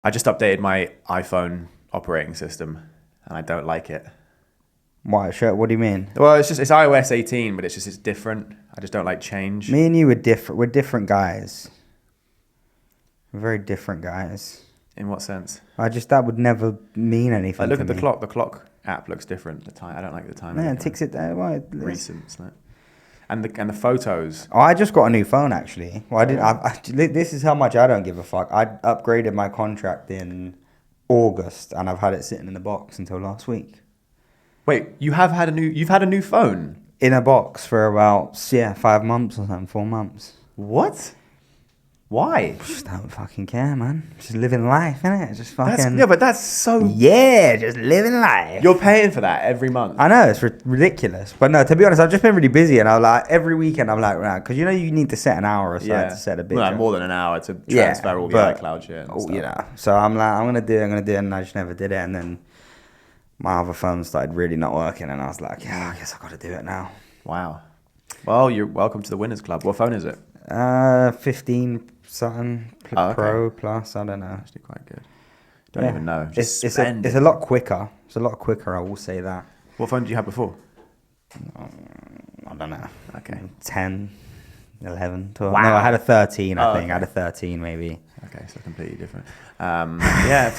I just updated my iPhone operating system, and I don't like it. Why? Sure. What do you mean? Well, it's iOS 18, but it's different. I just don't like change. Me and you were different. We're different guys. We're very different guys. In what sense? That would never mean anything. Look to at the me. clock. The clock app looks different. The time. I don't like the time. Yeah, it ticks it down. Well, recent, isn't it? And the photos. Oh, I just got a new phone actually. Well, I didn't. This is how much I don't give a fuck. I upgraded my contract in August, and I've had it sitting in the box until last week. Wait, you've had a new phone in a box for about 5 months or something, 4 months. What? Why? Just don't fucking care, man. Just living life, innit? Just fucking. But that's so. Yeah, just living life. You're paying for that every month. I know it's ridiculous, but no. To be honest, I've just been really busy, and I'm like every weekend I'm like, right, because you need to set an hour aside to set a bit. Well, more than an hour to transfer all the iCloud shit. And stuff. So I'm like, I'm gonna do it, and I just never did it, and then my other phone started really not working, and I was like, yeah, I guess I got to do it now. Wow. Well, you're welcome to the winners club. What phone is it? 15 something Pro Plus. I don't know. Actually, quite good. Don't even know. It's a lot quicker. It's a lot quicker. I will say that. What phone did you have before? I don't know. Okay. 10, 11, 12. Wow. No, I had a 13. I think I had a 13 maybe. Okay, so completely different. Yeah.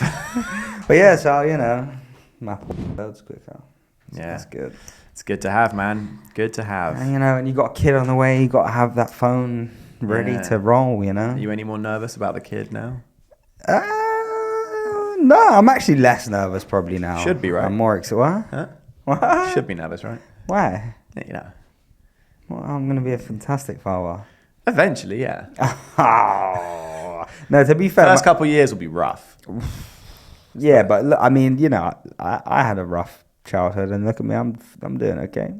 But yeah, so my loads quicker. So yeah, that's good. It's good to have, man. Good to have. And and you got a kid on the way. You got to have that phone ready to roll. Are you any more nervous about the kid now? No, I'm actually less nervous probably now. Should be, right? I'm more excited. What? Huh? What? Should be nervous, right? Why? Yeah. Well, I'm gonna be a fantastic father. Eventually, yeah. Oh. No, to be fair, First couple of years will be rough. Yeah, but look, I mean, I had a rough childhood, and look at me, I'm doing okay.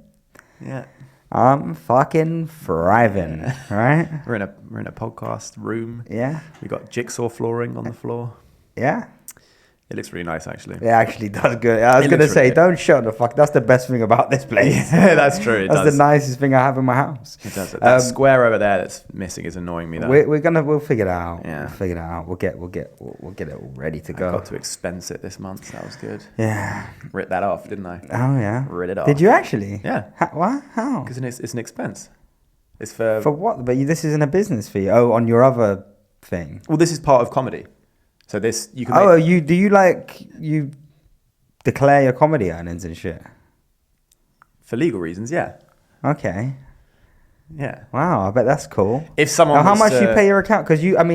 Yeah. I'm fucking thriving, right? We're in a podcast room. Yeah. We got jigsaw flooring on the floor. Yeah. It looks really nice, actually. It actually does good. I was going to say, don't shut the fuck. That's the best thing about this place. Yeah, that's true. That's the nicest thing I have in my house. It does. That square over there that's missing is annoying me, though. We'll figure it out. Yeah. We'll figure it out. We'll get it all ready to go. I got to expense it this month. So that was good. Yeah. Writ that off, didn't I? Oh yeah. Writ it off. Did you actually? Yeah. What? How? Because it's an expense. It's for what? But this isn't a business fee. Oh, on your other thing. Well, this is part of comedy. So this you can. You declare your comedy earnings and shit? For legal reasons, yeah. Okay. Yeah. Wow, I bet that's cool. If someone now, how much you pay your account? Because you earn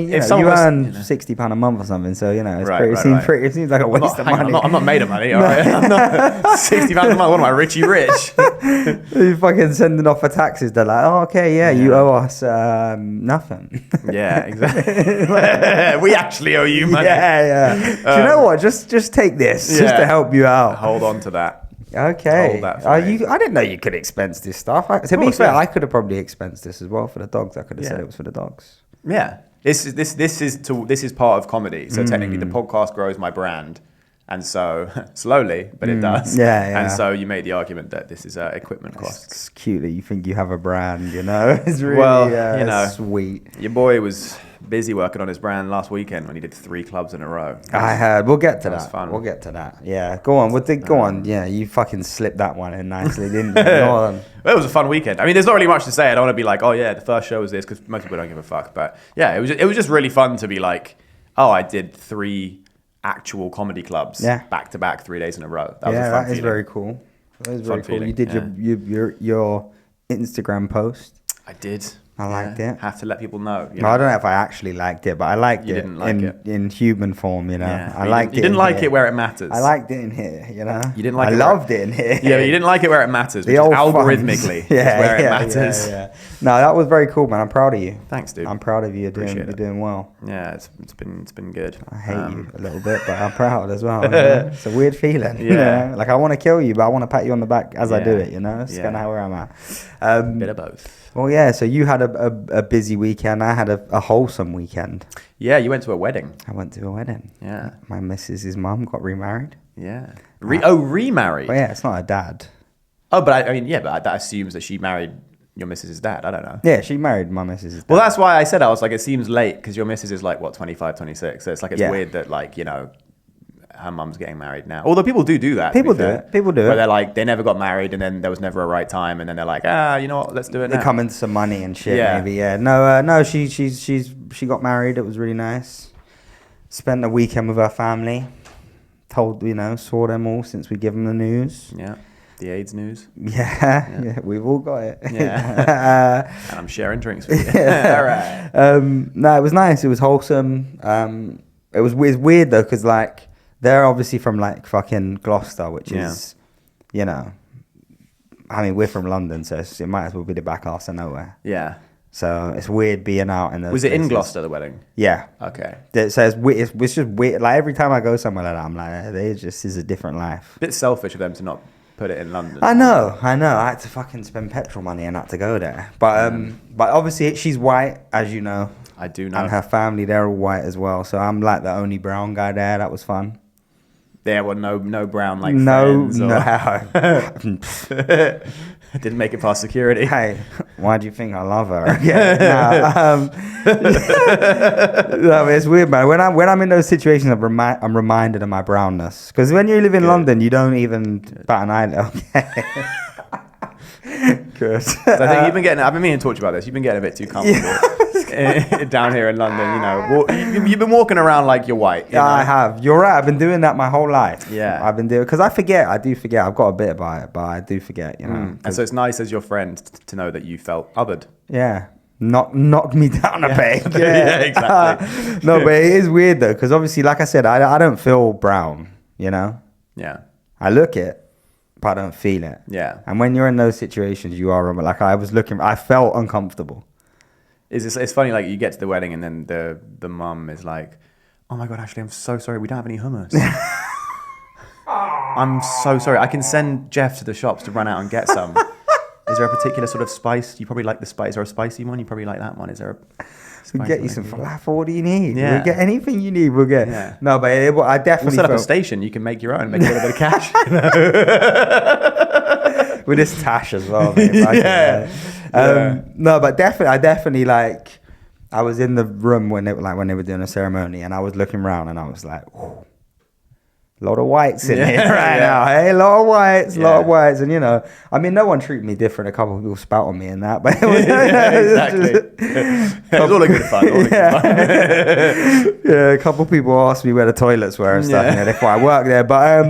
£60 a month or something. So it seems like a waste of money. I'm not made of money. All right, I'm not £60 a month. What am I, Richie Rich? You fucking sending off for taxes. They're like, oh, okay, yeah. You owe us nothing. Yeah, exactly. We actually owe you money. Yeah. Do you know what? Just take this just to help you out. Hold on to that. Okay. I didn't know you could expense this stuff. To be fair, I could have probably expensed this as well for the dogs. I could have said it was for the dogs. Yeah. This is part of comedy. So technically, the podcast grows my brand, and so slowly, but it does. Yeah. And so you made the argument that this is equipment costs. It's cute that you think you have a brand. It's really sweet. Your boy was busy working on his brand last weekend when he did 3 clubs in a row. I heard. We'll get to that. Fun. We'll get to that. Yeah, go on. Go on. Yeah, you fucking slipped that one in nicely, didn't you? Go on. Well, it was a fun weekend. I mean, there's not really much to say. I don't want to be like, oh yeah, the first show was this, because most people don't give a fuck. But yeah, it was just really fun to be like, oh, I did 3 actual comedy clubs back to back 3 days in a row. That was a fun feeling. Very cool. That is very cool. Feeling. You did your Instagram post. I did. I liked it. Have to let people know. No, I don't know if I actually liked it, but I liked it. Didn't like it in human form, Yeah, I liked it. You didn't like it where it matters. I liked it in here, You didn't like I loved it in here. Yeah, but you didn't like it where it matters, which is algorithmically is where it matters. Yeah. No, that was very cool, man. I'm proud of you. Thanks, dude. I'm proud of you. You're doing well. Yeah, it's been good. I hate you a little bit, but I'm proud as well. It's a weird feeling. Yeah. Like I want to kill you, but I want to pat you on the back as I do it. It's kind of where I'm at. Bit of both. Well, yeah. So you had a busy weekend. I had a wholesome weekend. Yeah, you went to a wedding. I went to a wedding. Yeah. My missus's mum got remarried. Yeah. Remarried? Well, yeah, it's not her dad. Oh, but I mean, yeah, but that assumes that she married your missus's dad. I don't know. Yeah, she married my missus's dad. Well, that's why I said, I was like, it seems late because your missus is like, what, 25, 26. So it's like, it's weird that like, you know, her mum's getting married now. Although people do that. People do it. Where they're like, they never got married and then there was never a right time. And then they're like, you know what, let's do it now. They come into some money and shit, maybe, yeah. No, she got married. It was really nice. Spent a weekend with her family. Saw them all since we give them the news. Yeah. The AIDS news. Yeah, we've all got it. Yeah. And I'm sharing drinks with you. All right. No, it was nice. It was wholesome. It was weird though, because like they're obviously from like fucking Gloucester, which is, you know, I mean, we're from London, so it might as well be the back arse of nowhere. Yeah. So it's weird being out in those Was it places. in Gloucester, the wedding? Yeah. Okay. So it's just weird. Like every time I go somewhere like that, I'm like, it just is a different life. A bit selfish of them to not put it in London. I know. I had to fucking spend petrol money and had to go there. But obviously she's white, as you know. I do know. And her family, they're all white as well. So I'm like the only brown guy there. That was fun. There were no brown like no, friends. No. Didn't make it past security. Hey, why do you think I love her? No, it's weird, man. When I'm in those situations, I'm reminded of my brownness. Because when you live in London, you don't even bat an eyelid. Okay. Good. So I think I've been meaning to talk to you about this. You've been getting a bit too comfortable down here in London. You know, you've been walking around like you're white. Yeah, I have. You're right. I've been doing that my whole life. Yeah, I've been doing because I forget. I do forget. I've got a bit about it, but I do forget. You know. And so it's nice as your friend to know that you felt othered. Yeah. Knocked me down a peg. Yeah, exactly. No, but it is weird though, because obviously, like I said, I don't feel brown. You know. Yeah. I look it. But I don't feel it. Yeah. And when you're in those situations, you are like I felt uncomfortable. It's funny, like you get to the wedding and then the mum is like, "Oh my god, Ashley, I'm so sorry, we don't have any hummus." I'm so sorry. I can send Jeff to the shops to run out and get some. Is there a particular sort of spice? You probably like the spice. Is there a spicy one? You probably like that one. Is there a We'll get you some falafel. What do you need? Yeah. We'll get anything you need. We'll get. Yeah. No, but I definitely we'll set up a station. You can make your own. Make a little bit of cash. With this tash as well, mate. No, but I definitely like. I was in the room when they were doing a ceremony, and I was looking around, and I was like, "Whoa. A lot of whites in here right now. Hey, a lot of whites. And, you know, I mean, no one treated me different. A couple of people spat on me and that. But it was, exactly. It was all a good fun. Yeah, a couple of people asked me where the toilets were and stuff. Yeah. Before I worked there. But,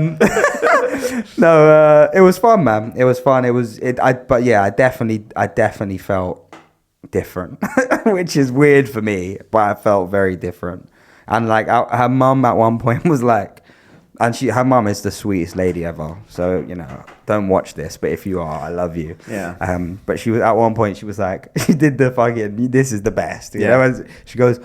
no, it was fun, man. It was fun. But yeah, I definitely felt different, which is weird for me. But I felt very different. And, like, her mum at one point was like, and her mum is the sweetest lady ever. So, you know, don't watch this, but if you are, I love you. Yeah. But she was at one point, she was like, she did the fucking, this is the best. You know? She goes,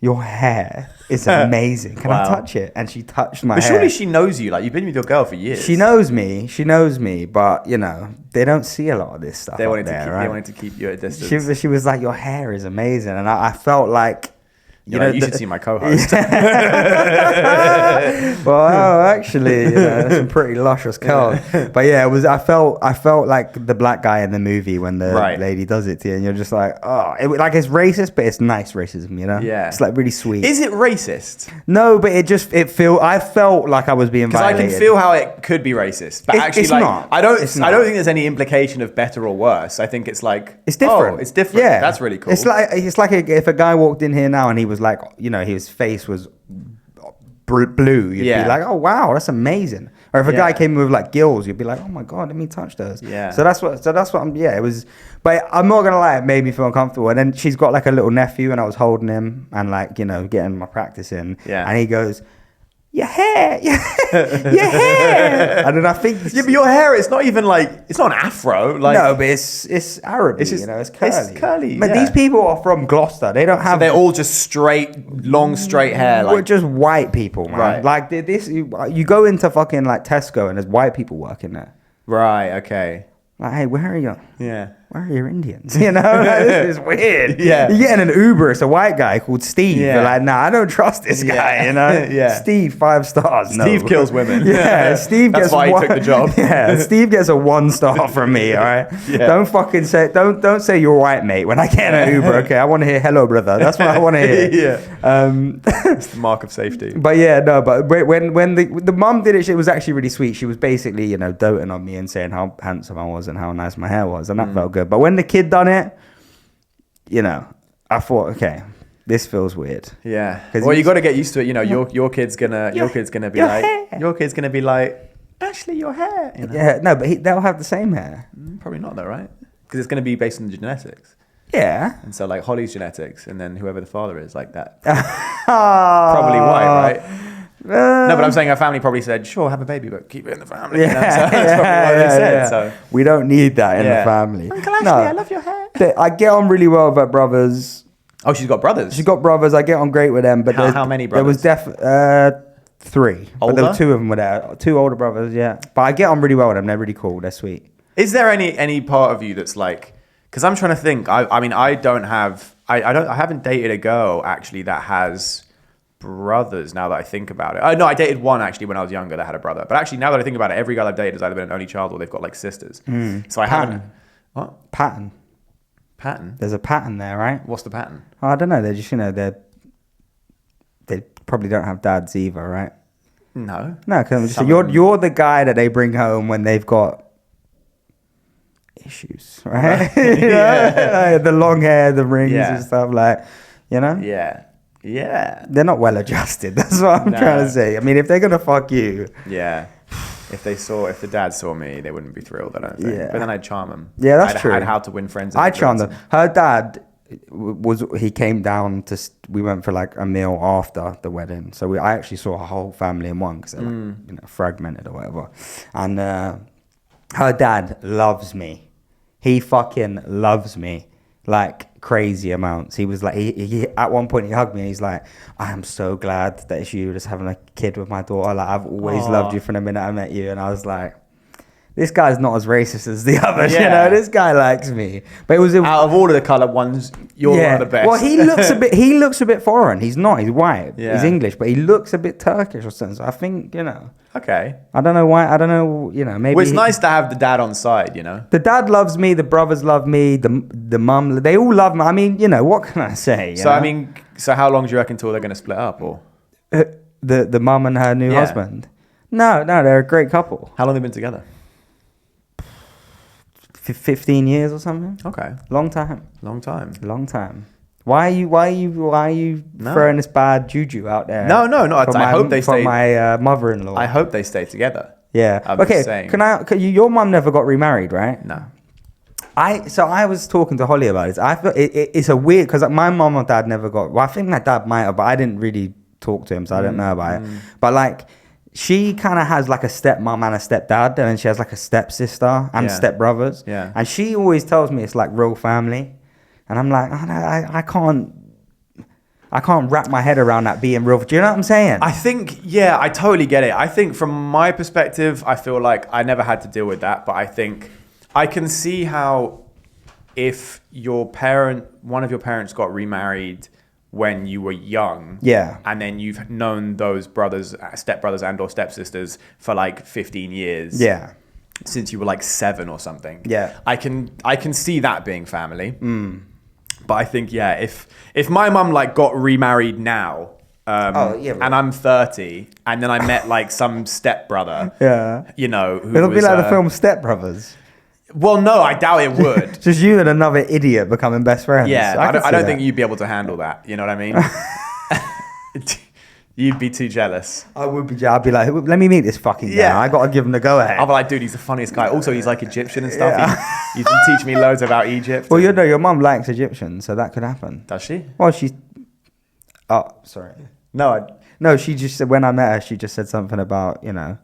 your hair is amazing. Can I touch it? And she touched my hair. But surely she knows you. Like, you've been with your girl for years. She knows me. But, you know, they don't see a lot of this stuff. They wanted to keep you at a distance. She was like, your hair is amazing. And I felt like, you should see my co-host. Well, actually, you know, some pretty luscious curls. But yeah, I felt like the black guy in the movie when the lady does it to you, and you're just like, oh, it's racist, but it's nice racism, you know? Yeah, it's like really sweet. Is it racist? No, but I felt like I was being violated. Because I can feel how it could be racist, but actually, it's not. I don't think there's any implication of better or worse. I think it's like it's different. Oh, it's different. Yeah, that's really cool. It's like if a guy walked in here now and he was like, you know, his face was blue, you'd be like, oh wow, that's amazing. Or if a guy came in with like gills, you'd be like, oh my god, let me touch those. Yeah. So that's what it was. But I'm not gonna lie, it made me feel uncomfortable. And then she's got like a little nephew, and I was holding him and like, you know, getting my practice in. Yeah. And he goes, your hair. And then I think... Yeah, but your hair, it's not even like... It's not an afro. Like, no, but it's Arabic, it's just, you know, it's curly. It's curly, But these people are from Gloucester. They don't have... So they're all just straight, long, straight hair. We're just white people, man. Right. Like, you go into fucking like Tesco and there's white people working there. Right, okay. Like, hey, where are you? Yeah. where are your Indians? You know, like, this is weird. Yeah. You get in an Uber, it's a white guy called Steve. Yeah. You're like, nah, I don't trust this guy, you know? Yeah. Steve, 5 stars. Steve kills women. Yeah, Steve That's gets why he took the job. Yeah, Steve gets a 1 star from me, all right? Yeah. Don't fucking say, don't say you're white, mate, when I get in an Uber, okay? I want to hear, hello, brother. That's what I want to hear. Yeah. It's the mark of safety. But yeah, no, but when the mum did it, it was actually really sweet. She was basically, you know, doting on me and saying how handsome I was and how nice my hair was, and that felt good. But when the kid done it, you know, I thought, okay, this feels weird. Yeah. Well, you got to get used to it. You know, your kid's gonna be like, Ashley, your hair. You know? Yeah, no, but they'll have the same hair. Probably not though, right? Because it's gonna be based on the genetics. Yeah. And so like Holly's genetics, and then whoever the father is, like that. Probably white, right? No, but I'm saying our family probably said, sure, have a baby, but keep it in the family. Yeah, you know? So that's probably what they said. yeah. So we don't need that in the family. Uncle Ashley, I love your hair. I get on really well with her brothers. Oh, she's got brothers. She's got brothers. I get on great with them. But how many brothers? There was 3. Older? But there were 2 of them were there. 2 older brothers, yeah. But I get on really well with them. They're really cool. They're sweet. Is there any part of you that's like, because I'm trying to think. I mean, I haven't dated a girl actually that has brothers. Now that I think about it, no, I dated one actually when I was younger that had a brother. But actually, now that I think about it, every girl I've dated has either been an only child or they've got like sisters. So I haven't. What pattern? There's a pattern there, right? What's the pattern? Oh, I don't know. They're just, you know, they probably don't have dads either, right? No, because you're the guy that they bring home when they've got issues, right? Yeah. Like the long hair, the rings Yeah. and stuff, like, you know? Yeah. They're not well adjusted. That's what I'm trying to say. I mean, if they're gonna fuck you, yeah. If the dad saw me, they wouldn't be thrilled. I don't think. Yeah. But then I'd charm them. Yeah, that's true. I'd how to win friends. I charmed them. Her dad he came down to. We went for like a meal after the wedding, so I actually saw her whole family in one because they're like, you know, fragmented or whatever. And her dad loves me. He fucking loves me like crazy amounts. He was like, he at one point he hugged me and he's like, I am so glad that it's you just having a kid with my daughter. Like, I've always loved you from the minute I met you. And I was like, this guy's not as racist as the others, you know. This guy likes me. But it was out of all of the coloured ones, you're one of the best. Well, he looks a bit foreign. He's not. He's white. Yeah. He's English, but he looks a bit Turkish or something. So I think, you know. Okay. I don't know why. I don't know. You know, maybe. Well, it's nice to have the dad on side. You know. The dad loves me. The brothers love me. The mum. They all love me. I mean, you know, what can I say? So I mean, how long do you reckon till they're going to split up, or the mum and her new husband? No, they're a great couple. How long have they been together? 15 years or something. Okay. Long time. Why are you throwing this bad juju out there? No. I hope they stay. For my mother-in-law. I hope they stay together. Yeah. Okay. Your mum never got remarried, right? No. So I was talking to Holly about it. I thought it's a weird because my mum or dad never got. Well, I think my dad might have, but I didn't really talk to him, so I don't know about it. But like, she kind of has like a stepmom and a stepdad, and then she has like a stepsister and stepbrothers. Yeah. And she always tells me it's like real family, and I'm like, I can't wrap my head around that being real. Do you know what I'm saying? I think, I totally get it. I think from my perspective, I feel like I never had to deal with that, but I think I can see how if one of your parents got remarried when you were young, and then you've known those brothers, stepbrothers and or stepsisters for like 15 years, since you were like 7 or something, I can see that being family. But I think if my mum like got remarried now, and I'm 30, and then I met like some stepbrother, you know, it'll be like the film Step Brothers. Well, no, I doubt it would. Just you and another idiot becoming best friends. Yeah, I don't think you'd be able to handle that. You know what I mean? You'd be too jealous. I would be. I'd be like, let me meet this fucking guy. I got to give him the go ahead. I'd be like, dude, he's the funniest guy. Also, he's like Egyptian and stuff. You can teach me loads about Egypt. Well, your mum likes Egyptians, so that could happen. Does she? Well, she's. Oh, sorry. No, she just said, when I met her, she just said something about, you know,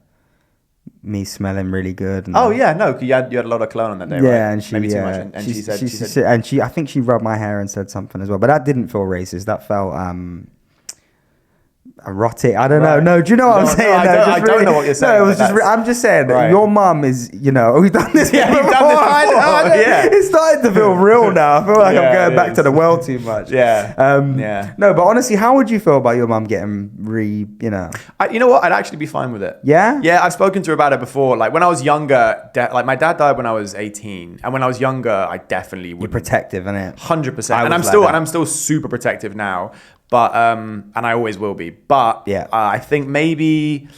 me smelling really good. And you had a lot of cologne on that day, right? Yeah, and she maybe too much. And she said, and I think she rubbed my hair and said something as well, but that didn't feel racist. That felt erotic. I don't know. No, do you know what I'm saying? I don't know what you're saying. No, it was just. I'm just saying that your mum is. We've done this. Yeah, before. you've done this before. Yeah. It's starting to feel real now. I feel like I'm going back to the well too much. Yeah. No, but honestly, how would you feel about your mum getting you know what? I'd actually be fine with it. Yeah. Yeah, I've spoken to her about it before. Like when I was younger, like my dad died when I was 18, and when I was younger, I definitely would. You're protective, innit? 100%. And I'm still super protective now. But and I always will be. But I think maybe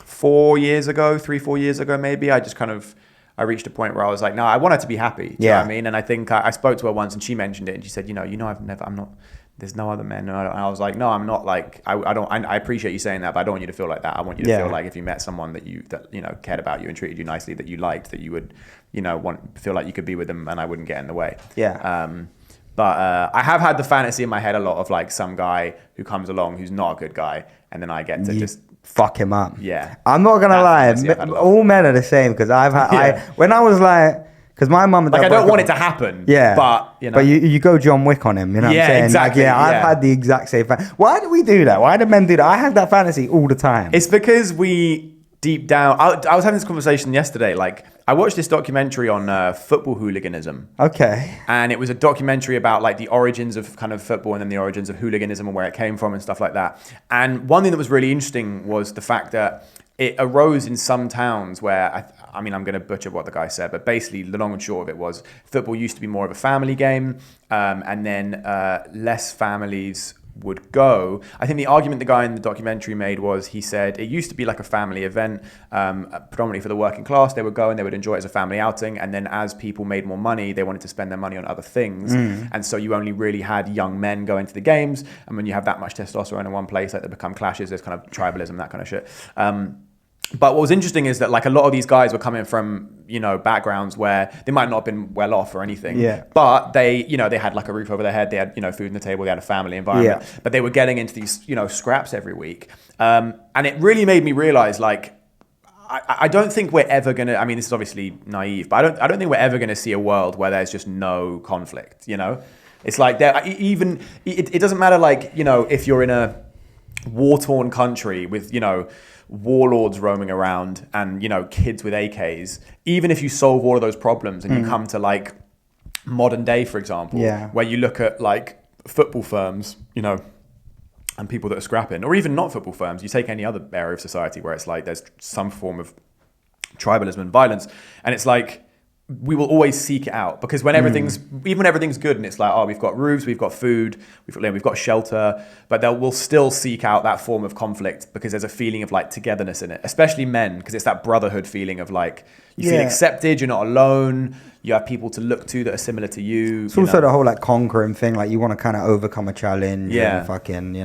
4 years ago, 3-4 years ago, maybe I just kind of I reached a point where I was like, no, I want her to be happy. Do you know what I mean? And I think I spoke to her once and she mentioned it and she said, I'm not. There's no other men. And I was like, no, I'm not like. I appreciate you saying that, but I don't want you to feel like that. I want you to feel like if you met someone that cared about you and treated you nicely, that you liked, that you would feel like you could be with them and I wouldn't get in the way. Yeah. But I have had the fantasy in my head a lot of like some guy who comes along who's not a good guy, and then I get to just fuck him up. Yeah, I'm not gonna lie. All men are the same because when I was like. Because my mum and dad. Like, I don't want it to happen. Yeah. But, But you go John Wick on him, you know what I'm saying? Exactly. Like, I've had the exact same fantasy. Why do we do that? Why do men do that? I have that fantasy all the time. It's because we deep down. I was having this conversation yesterday. Like, I watched this documentary on football hooliganism. Okay. And it was a documentary about like the origins of kind of football and then the origins of hooliganism and where it came from and stuff like that. And one thing that was really interesting was the fact that it arose in some towns where, I'm going to butcher what the guy said, but basically the long and short of it was football used to be more of a family game, and then less families would go. I think the argument the guy in the documentary made was, he said, it used to be like a family event, predominantly for the working class. They would go and they would enjoy it as a family outing. And then as people made more money, they wanted to spend their money on other things. And so you only really had young men going to the games. And when you have that much testosterone in one place, like they become clashes, there's kind of tribalism, that kind of shit. But what was interesting is that like a lot of these guys were coming from, backgrounds where they might not have been well off or anything. Yeah. But they, they had like a roof over their head. They had, food on the table. They had a family environment. Yeah. But they were getting into these, scraps every week. And it really made me realize, like, I don't think we're ever going to, this is obviously naive, but I don't think we're ever going to see a world where there's just no conflict, It's like it doesn't matter, like, if you're in a war-torn country with, warlords roaming around and, kids with AKs, even if you solve all of those problems and you come to like modern day, for example, where you look at like football firms, and people that are scrapping, or even not football firms, you take any other area of society where it's like there's some form of tribalism and violence, and it's like we will always seek it out, because when everything's good and it's like, oh, we've got roofs, we've got food, we've got shelter, but we'll still seek out that form of conflict because there's a feeling of like togetherness in it, especially men, because it's that brotherhood feeling of like you feel accepted, you're not alone, you have people to look to that are similar to you. It's also the whole like conquering thing, like you want to kind of overcome a challenge. And fucking,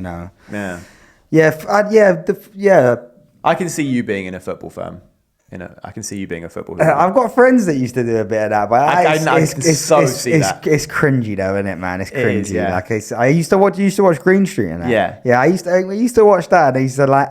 I can see you being in a football firm. I can see you being a football. I've got friends that used to do a bit of that, but it's cringy though, isn't it, man? It's cringy. It is, yeah. Like I used to watch Green Street and that. Yeah. I used to watch that. I used to like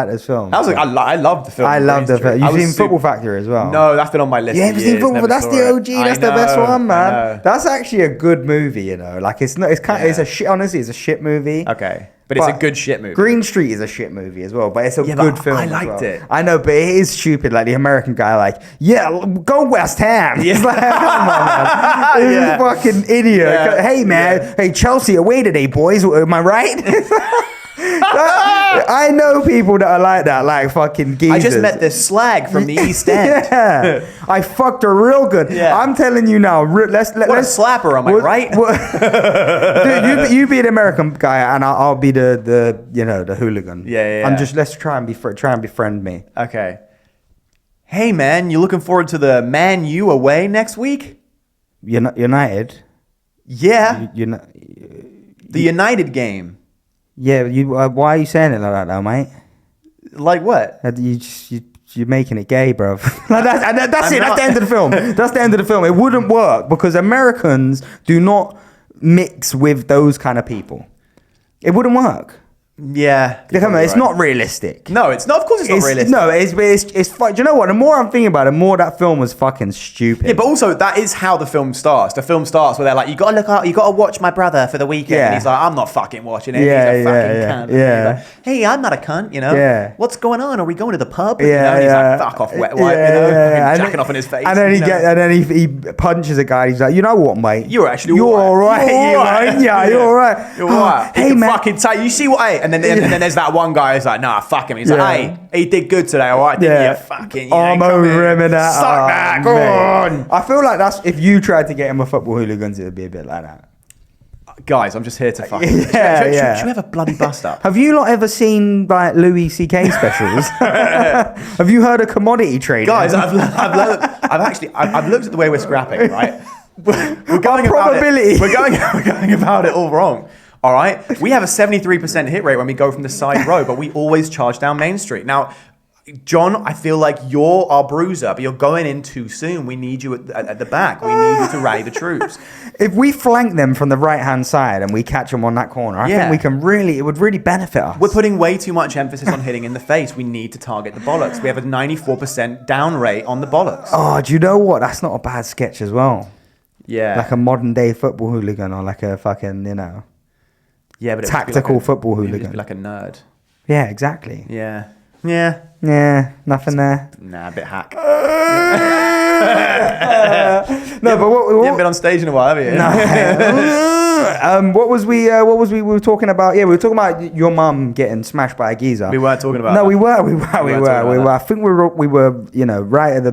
those films. I loved the film. I loved the film. You've seen Football Factory as well? No, that's been on my list. You haven't seen Football? That's the OG. That's the best one, man. That's actually a good movie. Like it's a shit. Honestly, it's a shit movie. Okay. But it's a good shit movie. Green Street is a shit movie as well, but it's a good film. I liked it. I know, but it is stupid. Like the American guy, like, go West Ham. Yeah. It's like, come on, man. He's a fucking idiot. Yeah. Hey, man. Hey, Chelsea away today, boys. Am I right? I know people that are like that, like fucking geezers. I just met this slag from the East End. Yeah, I fucked her real good. Yeah. I'm telling you now. Let's slap her. Am I right? Dude, you be an American guy, and I'll be the hooligan. Yeah. I'm just let's try and befriend me. Okay. Hey man, you looking forward to the Man U away next week? United. Yeah. The United game. Yeah, why are you saying it like that, though, mate? Like what? You're making it gay, bro. That's it. That's the end of the film. That's the end of the film. It wouldn't work because Americans do not mix with those kind of people. It wouldn't work. Yeah. Come on, it's not realistic. No, it's not. Of course, it's not realistic. No, it's do you know what? The more I'm thinking about it, the more that film was fucking stupid. Yeah, but also that is how the film starts. The film starts where they're like, you gotta look out, you gotta watch my brother for the weekend. Yeah. And he's like, I'm not fucking watching it. Yeah, he's a fucking cunt. yeah. He's like, hey, I'm not a cunt, you know? Yeah. What's going on? Are we going to the pub? Yeah, you know? And he's yeah. like, fuck off, wet wipe, you know? Yeah. Jacking off in his face. And then he punches a guy. He's like, you know what, mate? You're actually all right. You're all right. Yeah, you're all right. You're all right. Hey, man. Fucking take. You see what? Hey, and then there's that one guy who's like, nah, fuck him. He's like, hey, he did good today, all right? Didn't you? Fucking. I'm over him and that. Suck that. Go on. I feel like that's if you tried to get him a football hooligans, it would be a bit like that. Guys, I'm just here to fucking. Should you have a bloody bust up? Have you not ever seen like Louis C.K. specials? Have you heard of commodity trading? Guys, I've looked at the way we're scrapping, right? We're going probability. We're going about it all wrong. All right, we have a 73% hit rate when we go from the side row, but we always charge down Main Street. Now, John, I feel like you're our bruiser, but you're going in too soon. We need you at the back. We need you to rally the troops. If we flank them from the right-hand side and we catch them on that corner, I think we can it would really benefit us. We're putting way too much emphasis on hitting in the face. We need to target the bollocks. We have a 94% down rate on the bollocks. Oh, do you know what? That's not a bad sketch as well. Yeah. Like a modern-day football hooligan or like a fucking, yeah, but tactical football hooligan. It'd be like a nerd. Yeah, exactly. Yeah. Yeah, nothing there. Nah, a bit hack. No, but what you haven't been on stage in a while, have you? No. What was we were talking about? Yeah, we were talking about your mum getting smashed by a geezer. We weren't talking about. No, that. we were. I think we were. Right at the.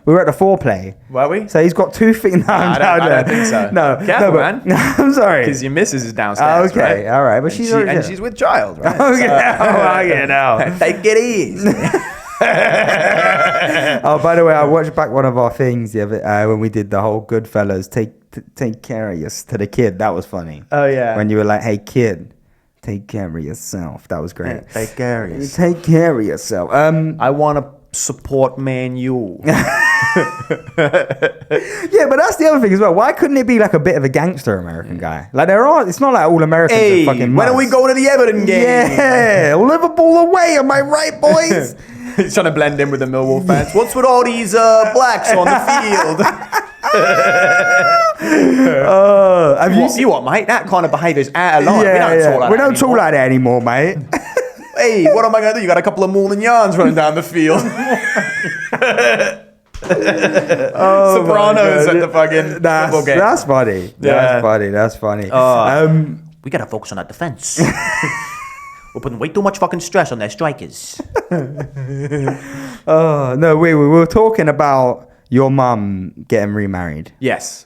We were at the foreplay. Were we? So he's got 2 feet. No, I don't think so. No, careful, man. I'm sorry. Because your missus is downstairs. Okay, right? all right, but and she's with child, right? Okay, now take it easy. Oh, by the way, I watched back one of our things the other when we did the whole Goodfellas take care of us to the kid. That was funny. Oh yeah. When you were like, "Hey kid, take care of yourself." That was great. Yeah, take care of yourself. Take care of yourself. I want to support Man U. Yeah, but that's the other thing as well. Why couldn't it be like a bit of a gangster American guy? Like it's not like all Americans are fucking when are we going to the Everton game? Yeah, Liverpool away. Am I right, boys? He's trying to blend in with the Millwall fans. What's with all these blacks on the field? Have you seen what, mate? That kind of behaviour is out of line. Yeah, we don't talk like that anymore, mate. Hey, what am I going to do? You got a couple of Moulin yarns running down the field. Sopranos at the fucking football game. That's funny. That's funny. We got to focus on our defence. We're putting way too much fucking stress on their strikers. No, we were talking about your mum getting remarried. Yes.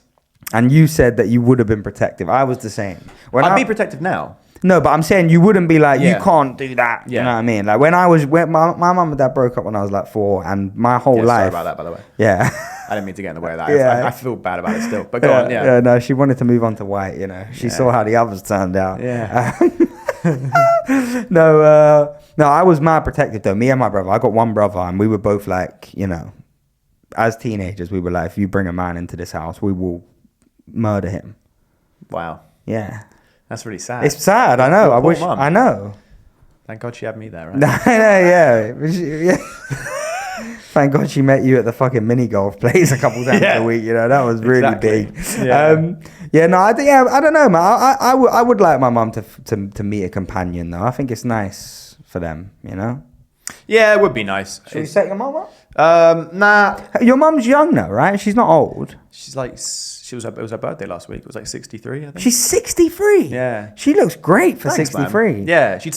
And you said that you would have been protective. I was the same. I'd be protective now. No, but I'm saying you wouldn't be like, you can't do that. Yeah. You know what I mean? Like when my mum and dad broke up when I was like 4, and my whole life. Sorry about that, by the way. Yeah. I didn't mean to get in the way of that. Yeah. I feel bad about it still. But go on, Yeah, no, she wanted to move on to white, She saw how the others turned out. Yeah. No, I was mad protective though. Me and my brother, I got one brother, and we were both like, as teenagers, we were like, if you bring a man into this house, we will murder him. Wow. Yeah. That's really sad. It's sad, I know. Poor mum. I know. Thank God she had me there, right? Yeah. Thank God she met you at the fucking mini golf place a couple times a week. That was really big. Yeah. I don't know, man. I would like my mum to meet a companion though. I think it's nice for them, Yeah, it would be nice. Should we set your mum up? Nah. Your mum's young now, right? She's not old. She's like, it was her birthday last week. It was like 63, I think. She's 63. Yeah. She looks great for Thanks, 63. Man. Yeah. She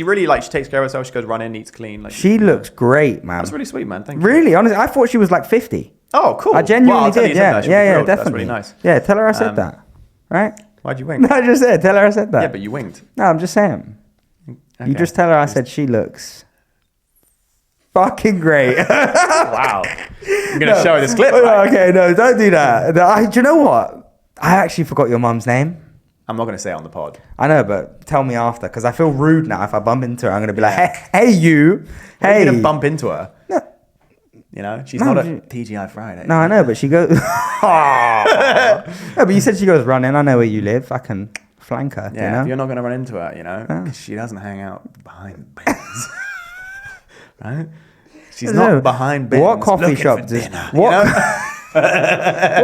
really she takes care of herself. She goes running, eats clean. Like she looks great, man. That's really sweet, man. Thank you. Really, honestly, I thought she was like 50. Oh, cool. I genuinely did. Yeah, definitely. That's really nice. Yeah, tell her I said that. Right? Why'd you wink? No, I just said, tell her I said that. Yeah, but you winked. No, I'm just saying. Okay. You just tell her I said she looks fucking great. Wow. I'm going to show her this clip. Right? Okay, no, don't do that. Do you know what? I actually forgot your mum's name. I'm not going to say it on the pod. I know, but tell me after, because I feel rude now. If I bump into her, I'm going to be like, hey, you. Hey. You're going to bump into her. No. She's not at TGI Friday. No, I know, but she goes... No, but you said she goes running. I know where you live. I can flanker. Yeah, you know? if you're not going to run into her, you know, 'cause she doesn't hang out behind bins, right? She's not behind bins. What coffee shop what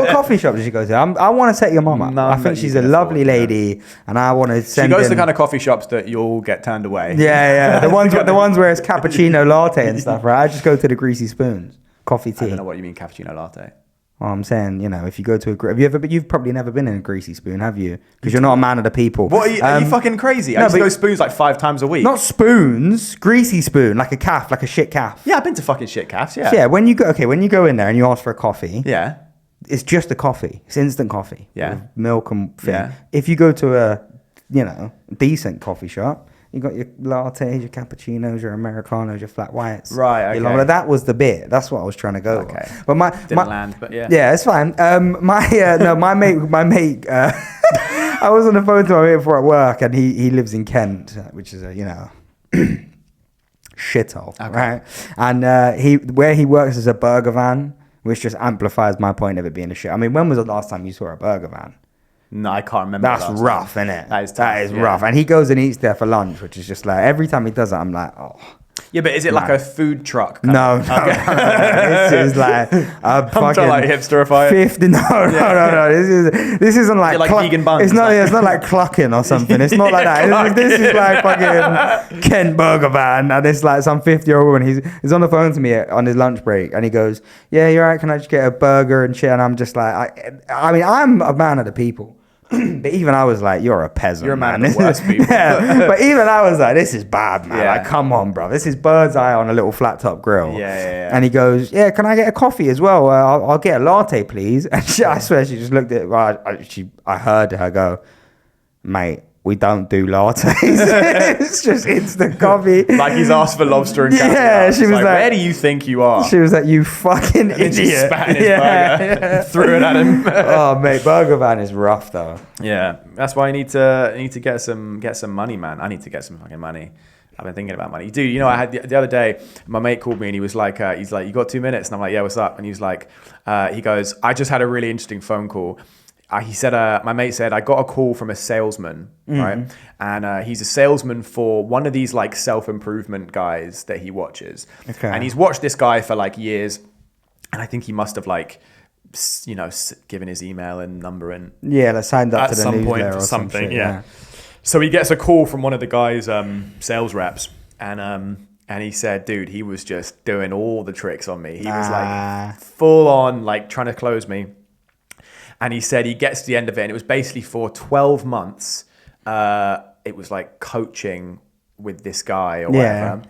coffee shop does she go to? I want to set your mum up. I think she's a lovely lady, and I want to send. She goes to the kind of coffee shops that you'll get turned away. Yeah, the ones where it's cappuccino latte and stuff, right? I just go to the Greasy Spoons coffee tea. I don't know what you mean cappuccino latte. Well, I'm saying, you know, if you go to you've probably never been in a Greasy Spoon, have you? Because you're not a man of the people. What are you fucking crazy? I used to go Spoons like 5 times a week. Not Spoons, Greasy Spoon, like a calf, like a shit calf. Yeah, I've been to fucking shit calves. Yeah. So yeah, when you go in there and you ask for a coffee. Yeah. It's just a coffee. It's instant coffee. Yeah. With milk and thing. Yeah. If you go to a, you know, decent coffee shop, you got your lattes, your cappuccinos, your Americanos, your flat whites. Right, okay. That was the bit. That's what I was trying to go. Okay. But Didn't land, but yeah. Yeah, it's fine. My mate, I was on the phone to my mate before at work, and he lives in Kent, which is a, you know, shithole, okay. Right? And where he works is a burger van, which just amplifies my point of it being a shit. I mean, when was the last time you saw a burger van? No, I can't remember. That's rough, isn't it? That is rough. And he goes and eats there for lunch, which is just like, every time he does it, I'm like, oh. Yeah, but is it like a food truck? No. This is like a fucking like hipsterified. 50. No. This isn't like vegan buns. It's not like clucking or something. It's not like that. This is like fucking Kent Burger Van, and it's like some 50-year-old woman. He's on the phone to me on his lunch break, and he goes, "Yeah, you're right. Can I just get a burger and shit?" And I'm just like, I mean, I'm a man of the people. But even I was like, you're a peasant. You're a man of the worst people. Yeah. But even I was like, this is bad, man. Yeah. Like, come on, bro. This is bird's eye on a little flat top grill. Yeah. And he goes, yeah, can I get a coffee as well? I'll get a latte, please. And I swear she just looked at I heard her go, mate, we don't do lattes. It's just instant coffee. Like he's asked for lobster and caviar. Yeah, she was like, where do you think you are? She was like, you fucking idiot. She spat in his burger, threw it at him. Oh, mate, Burger Van is rough though. Yeah, that's why I need to get some money, man. I need to get some fucking money. I've been thinking about money, dude. You know, I had the other day, my mate called me and he was like, you got 2 minutes? And I'm like, yeah, what's up? And he was like, he goes, I just had a really interesting phone call. He said, my mate said, I got a call from a salesman, right? And he's a salesman for one of these like self-improvement guys that he watches. Okay. And he's watched this guy for like years. And I think he must have like, you know, given his email and number and like signed up to the some newsletter point or something. Shit, yeah. So he gets a call from one of the guy's sales reps. And he said, dude, he was just doing all the tricks on me. He was like full on like trying to close me. And he said he gets to the end of it, and it was basically for 12 months. It was like coaching with this guy or whatever.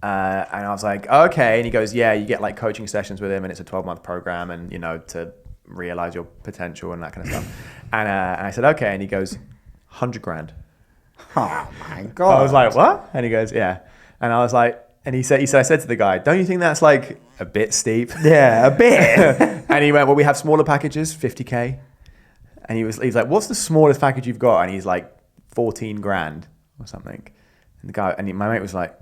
And I was like, okay. And he goes, yeah, you get like coaching sessions with him, and it's a 12-month program, and you know, to realize your potential and that kind of stuff. And I said, okay. And he goes, 100 grand. Oh my God. I was like, what? And he goes, yeah. And I was like, and he said, I said to the guy, don't you think that's like a bit steep? Yeah, a bit. And he went, well, we have smaller packages, 50K. And he's like, what's the smallest package you've got? And he's like, 14 grand or something. And the guy, my mate was like,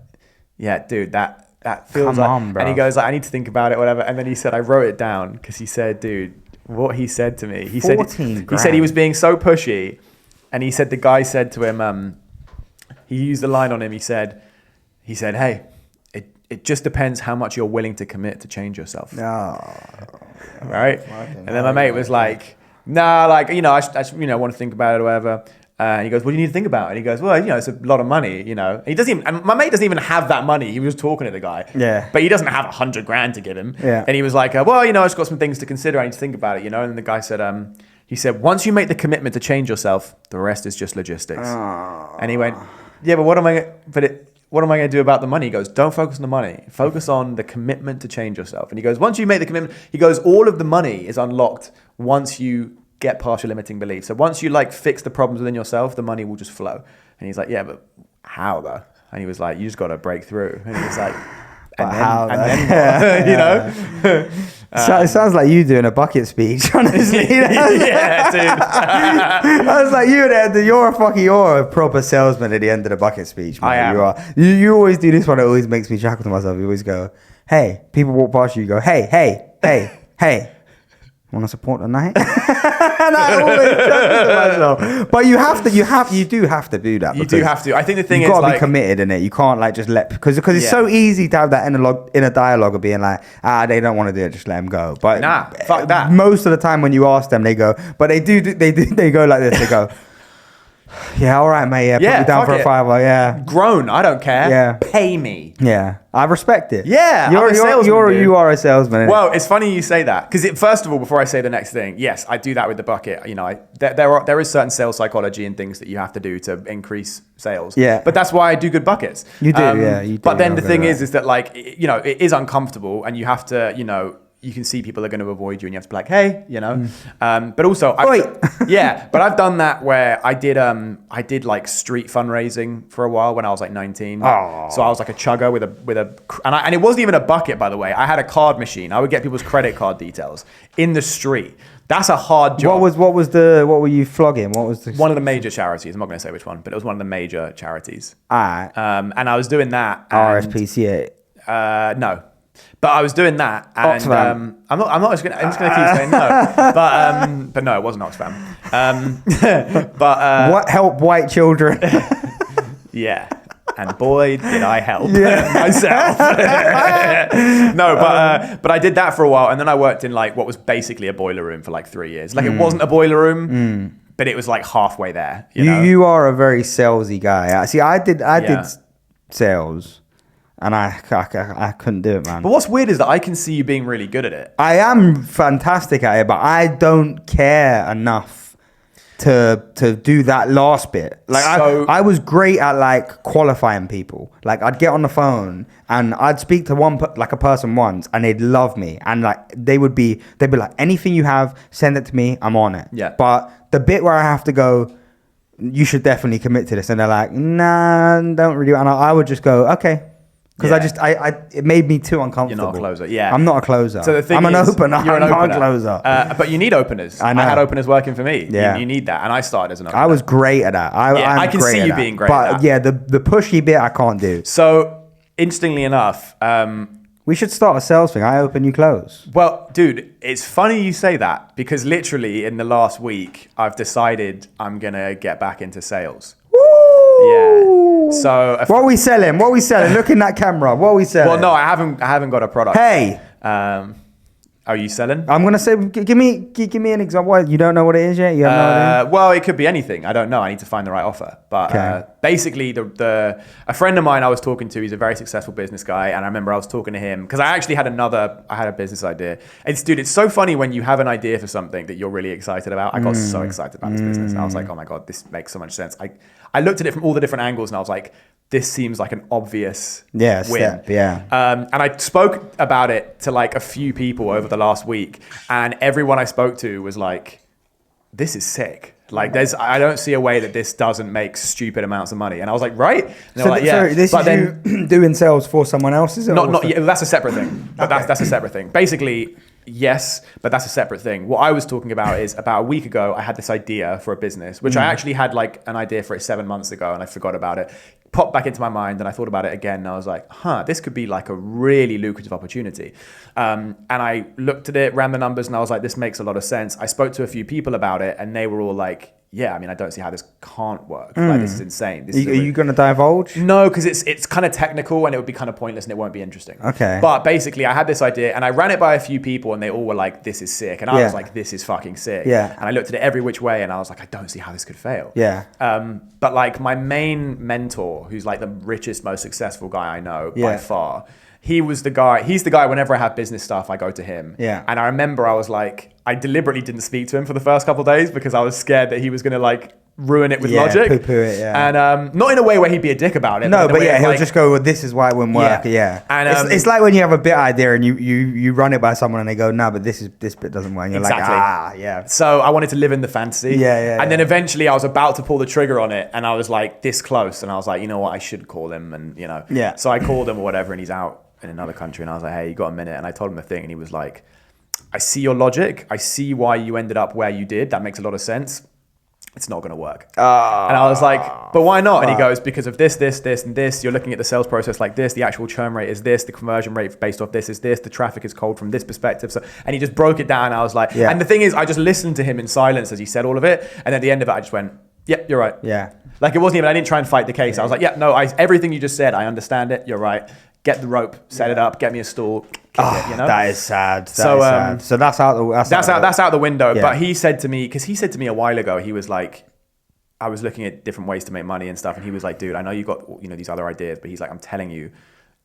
yeah, dude, that feels Come like, on, bro. And he goes like, I need to think about it, whatever. And then he said, I wrote it down because he said, dude, what he said to me, he said he was being so pushy. And he said, the guy said to him, he used the line on him. He said, hey, it just depends how much you're willing to commit to change yourself. Right? And then my mate was like, nah, like, you know, I want to think about it or whatever. And he goes, what do you need to think about? And he goes, well, you know, it's a lot of money, you know. And my mate doesn't even have that money. He was talking to the guy. Yeah. But he doesn't have 100 grand to give him. Yeah. And he was like, well, you know, I've just got some things to consider. I need to think about it, you know. And the guy said, he said, once you make the commitment to change yourself, the rest is just logistics. And he went, yeah, but what am I going to do about the money? He goes, don't focus on the money. Focus on the commitment to change yourself. And he goes, once you make the commitment, he goes, all of the money is unlocked once you get past your limiting beliefs. So once you like fix the problems within yourself, the money will just flow. And he's like, yeah, but how though? And he was like, you just got to break through. And he was like, you know? So it sounds like you doing a bucket speech, honestly. Yeah, dude. I was like, you're a proper salesman at the end of the bucket speech, man. I am. You are. You always do this one. It always makes me chuckle to myself. You always go, hey, people walk past you, you go, hey. Want to support the night? And I always judge myself. But you do have to do that. You do have to. I think the thing is, you've got to like, be committed in it. You can't like just let, because it's so easy to have that inner dialogue of being like, they don't want to do it, just let them go. But nah, fuck that. Most of the time when you ask them, they go, but they go like this. They go, yeah, all right, mate. Yeah, put me down for a $5. Yeah, grown. I don't care. Yeah, pay me. Yeah, I respect it. Yeah, you are a salesman. Well, it's funny you say that, because first of all, before I say the next thing, yes, I do that with the bucket. You know, there is certain sales psychology and things that you have to do to increase sales. Yeah, but that's why I do good buckets. You do, yeah. You do. But then the thing is that, like, you know, it is uncomfortable, and you have to, you know. You can see people are going to avoid you, and you have to be like, "Hey," you know. But also, yeah. But I've done that where I did like street fundraising for a while when I was like 19. Oh. So I was like a chugger and it wasn't even a bucket, by the way. I had a card machine. I would get people's credit card details in the street. That's a hard job. What were you flogging? What was one of the major charities? I'm not going to say which one, but it was one of the major charities. Alright. And I was doing that. RSPCA. No. But I was doing that, and Oxfam. I'm just gonna keep saying no. But no, it wasn't Oxfam. What help white children? Yeah, and boy, did I help myself. No, but I did that for a while, and then I worked in like what was basically a boiler room for like 3 years. Like it wasn't a boiler room, but it was like halfway there. You are a very salesy guy. See, I did sales. And I couldn't do it, man. But what's weird is that I can see you being really good at it. I am fantastic at it, but I don't care enough to do that last bit. Like I was great at like qualifying people. Like I'd get on the phone and I'd speak to a person once, and they'd love me, and like they'd be like, anything you have, send it to me, I'm on it. Yeah. But the bit where I have to go, you should definitely commit to this, and they're like, nah, don't really. And I would just go, okay. Because it made me too uncomfortable. You're not a closer, yeah. I'm not a closer. So the thing I'm an is, opener. You're I'm not a closer. But you need openers. I know. I had openers working for me. Yeah. You need that. And I started as an opener. I was great at that. I can see you being great at that. But yeah, the pushy bit I can't do. So, interestingly enough... we should start a sales thing. I open, you close. Well, dude, it's funny you say that, because literally in the last week, I've decided I'm going to get back into sales. Woo! Yeah. So what are we selling? Look in that camera. What are we selling? Well, no, I haven't got a product. Hey. Are you selling? I'm gonna say, give me an example. What, you don't know what it is yet? You have no idea? Well, it could be anything. I don't know. I need to find the right offer. But basically, a friend of mine I was talking to, he's a very successful business guy, and I remember I was talking to him because I actually had a business idea. It's so funny when you have an idea for something that you're really excited about. I got so excited about this business. I was like, oh my God, this makes so much sense. I looked at it from all the different angles, and I was like, this seems like an obvious win. Step, yeah. And I spoke about it to like a few people over the last week, and everyone I spoke to was like, this is sick. Like I don't see a way that this doesn't make stupid amounts of money. And I was like, right? And they were like, yeah. So this is you doing sales for someone else, is it? That's a separate thing. But that's a separate thing. Basically, yes, but that's a separate thing. What I was talking about is about a week ago, I had this idea for a business, which I actually had like an idea for it 7 months ago, and I forgot about it. Popped back into my mind, and I thought about it again, and I was like, this could be like a really lucrative opportunity. And I looked at it, ran the numbers, and I was like, this makes a lot of sense. I spoke to a few people about it, and they were all like, yeah, I mean, I don't see how this can't work. Like, this is insane. Are you going to divulge? No, because it's kind of technical, and it would be kind of pointless, and it won't be interesting. Okay. But basically, I had this idea, and I ran it by a few people, and they all were like, this is sick. And I was like, this is fucking sick. Yeah. And I looked at it every which way, and I was like, I don't see how this could fail. Yeah. But like my main mentor, who's like the richest, most successful guy I know by far, he's the guy whenever I have business stuff, I go to him. Yeah. And I remember I was like, I deliberately didn't speak to him for the first couple of days because I was scared that he was going to like ruin it with logic. Poo-poo it, yeah. And not in a way where he'd be a dick about it. No, but yeah, he'll just go, well, this is why it wouldn't work. Yeah. And it's like when you have a bit idea and you run it by someone and they go, no, but this bit doesn't work. And you're like, yeah. So I wanted to live in the fantasy. Yeah. And then eventually I was about to pull the trigger on it, and I was like this close, and I was like, you know what, I should call him, and you know. Yeah. So I called him or whatever, and he's out in another country, and I was like, hey, you got a minute? And I told him a thing, and he was like, I see your logic. I see why you ended up where you did. That makes a lot of sense. it's not going to work. And I was like, but why not? And he goes, because of this, and this. You're looking at the sales process like this. The actual churn rate is this. The conversion rate based off this is this. The traffic is cold from this perspective. So, and he just broke it down. I was like, and the thing is, I just listened to him in silence as he said all of it. And at the end of it, I just went, yep, you're right. Yeah. Like it wasn't even, I didn't try and fight the case. I was like, yeah, no, everything you just said, I understand it. You're right. Get the rope, set it up, get me a stool. That is sad. So that's out the window. Yeah. But he said to me, because he said to me a while ago, he was like, I was looking at different ways to make money and stuff, and he was like, dude, I know you got these other ideas, but he's like, I'm telling you,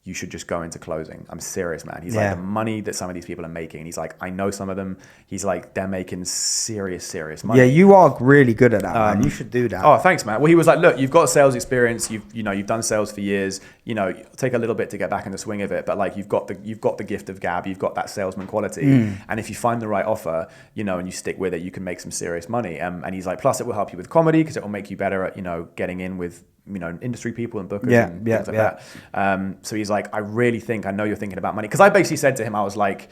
you should just go into closing. I'm serious, man. He's like, the money that some of these people are making, and he's like, I know some of them. He's like, they're making serious money. Yeah, you are really good at that, man. You should do that. Oh, thanks, man. Well, he was like, look, you've got sales experience. You've done sales for years. Take a little bit to get back in the swing of it, but like you've got the gift of gab. You've got that salesman quality, and if you find the right offer, and you stick with it, you can make some serious money. And he's like, plus it will help you with comedy because it will make you better at getting in with industry people and bookers and things like that. So he's like, I really think, I know you're thinking about money. Because I basically said to him, I was like,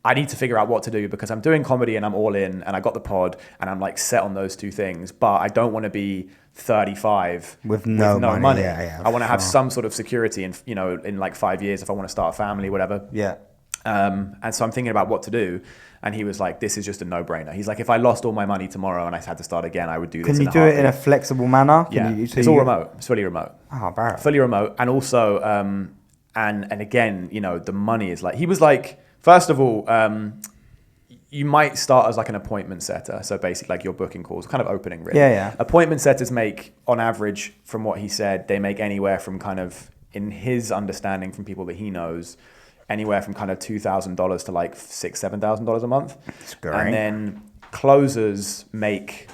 I need to figure out what to do because I'm doing comedy and I'm all in and I got the pod and I'm like set on those two things, but I don't want to be 35 with no money. I want to have some sort of security in like 5 years if I want to start a family, whatever. Yeah. And so I'm thinking about what to do. And he was like, this is just a no-brainer. He's like, if I lost all my money tomorrow and I had to start again, I would do this. Can you do it in a flexible manner? It's all remote. It's fully remote. Oh, barrel. Fully remote. And also, and again, the money is like, he was like, first of all, you might start as like an appointment setter. So basically like your booking calls, kind of opening really. Yeah. Appointment setters make, on average, from what he said, they make anywhere from kind of, in his understanding from people that he knows, anywhere from kind of $2,000 to like $6,000-$7,000 a month. That's great. And then closers make,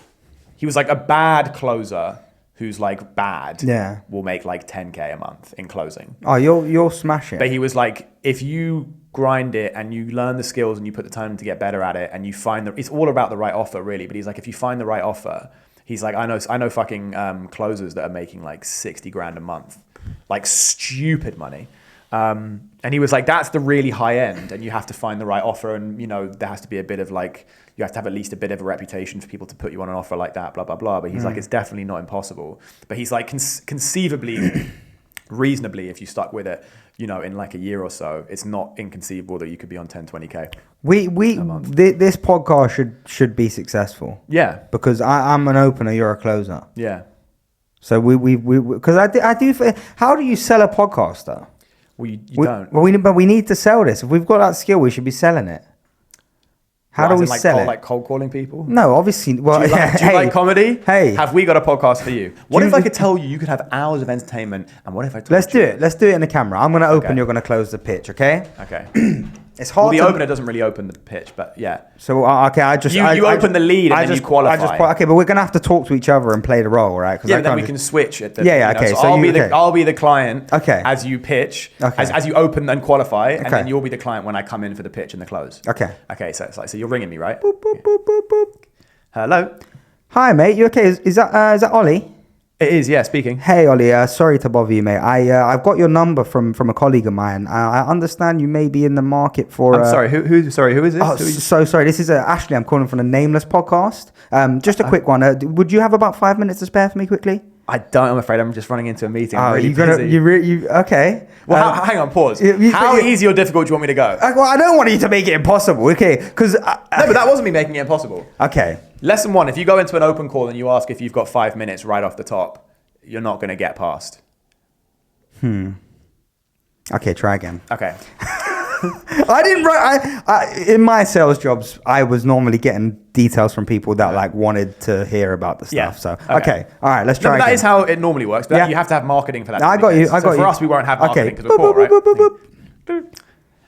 he was like a bad closer who's like bad will make like 10K a month in closing. Oh, you'll smash it. But he was like, if you grind it and you learn the skills and you put the time to get better at it and you find it's all about the right offer really. But he's like, if you find the right offer, he's like, I know fucking closers that are making like 60 grand a month, like stupid money. And he was like, that's the really high end and you have to find the right offer. And, there has to be a bit of like, you have to have at least a bit of a reputation for people to put you on an offer like that, blah, blah, blah. But he's like, it's definitely not impossible. But he's like, conceivably, reasonably, if you stuck with it, in like a year or so, it's not inconceivable that you could be on 10, 20K. This podcast should be successful. Yeah. Because I'm an opener, you're a closer. Yeah. So because I do, how do you sell a podcast though? Well, you don't. But we need to sell this. If we've got that skill, we should be selling it. How do we sell it? Like cold calling people? No, obviously. Well, do you like comedy? Hey. Have we got a podcast for you? What if I could tell you could have hours of entertainment? And what if I told Let's do it. Let's do it in the camera. I'm going to open, you're going to close the pitch, okay? Okay. It's hard. Well, the opener doesn't really open the pitch, but yeah. So I you open the lead and then you qualify. Okay, but we're gonna have to talk to each other and play the role, right? Yeah, but then we can switch at the. Okay. So I'll be the client. Okay. As you pitch, as you open and qualify, and then you'll be the client when I come in for the pitch and the close. Okay. Okay. So it's like, so you're ringing me, right? Boop, boop, boop, boop, boop. Hello. Hi, mate. You okay? Is that Ollie? It is, yeah, speaking. Hey, Ollie, sorry to bother you, mate. I've got your number from a colleague of mine. I understand you may be in the market for... I'm sorry, who is this? Oh, so sorry, this is Ashley. I'm calling from the Nameless podcast. Just a quick one. Would you have about 5 minutes to spare for me quickly? I don't, I'm afraid. I'm just running into a meeting. I'm really busy. Okay. Well, hang on, pause. How easy or difficult do you want me to go? Well, I don't want you to make it impossible, okay? Because... No, but that wasn't me making it impossible. Okay. Lesson 1, if you go into an open call and you ask if you've got 5 minutes right off the top, you're not going to get past. Okay, try again. Okay. I didn't write. In my sales jobs, I was normally getting details from people that like wanted to hear about the stuff. Yeah. So okay, all right, let's try. That again. is how it normally works. But you have to have marketing for that. I got you. For us, we won't have marketing because we're poor, right?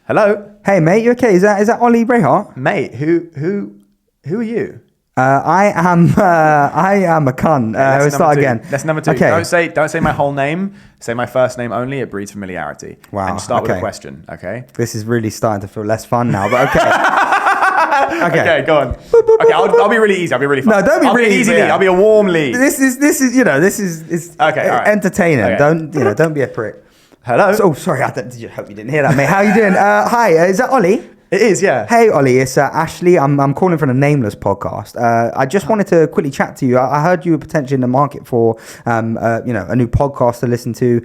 Hello. Hey, mate. You okay? Is that Ollie Brayhart? Mate, who are you? I am a cunt. Let's start again. That's number 2. Okay. Don't say my whole name. Say my first name only. It breeds familiarity. Wow. And start with a question. Okay. This is really starting to feel less fun now, but okay. Okay, go on. Okay, I'll be really easy. I'll be really fun. No, don't be really easy. I'll be a warm lead. This is okay. All right. Entertaining. Okay. Don't be a prick. Hello. Sorry. I hope you didn't hear that, mate. How you doing? Hi. Is that Ollie? It is, yeah. Hey, Ollie, it's Ashley. I'm calling from the Nameless podcast. I just wanted to quickly chat to you. I heard you were potentially in the market for, a new podcast to listen to.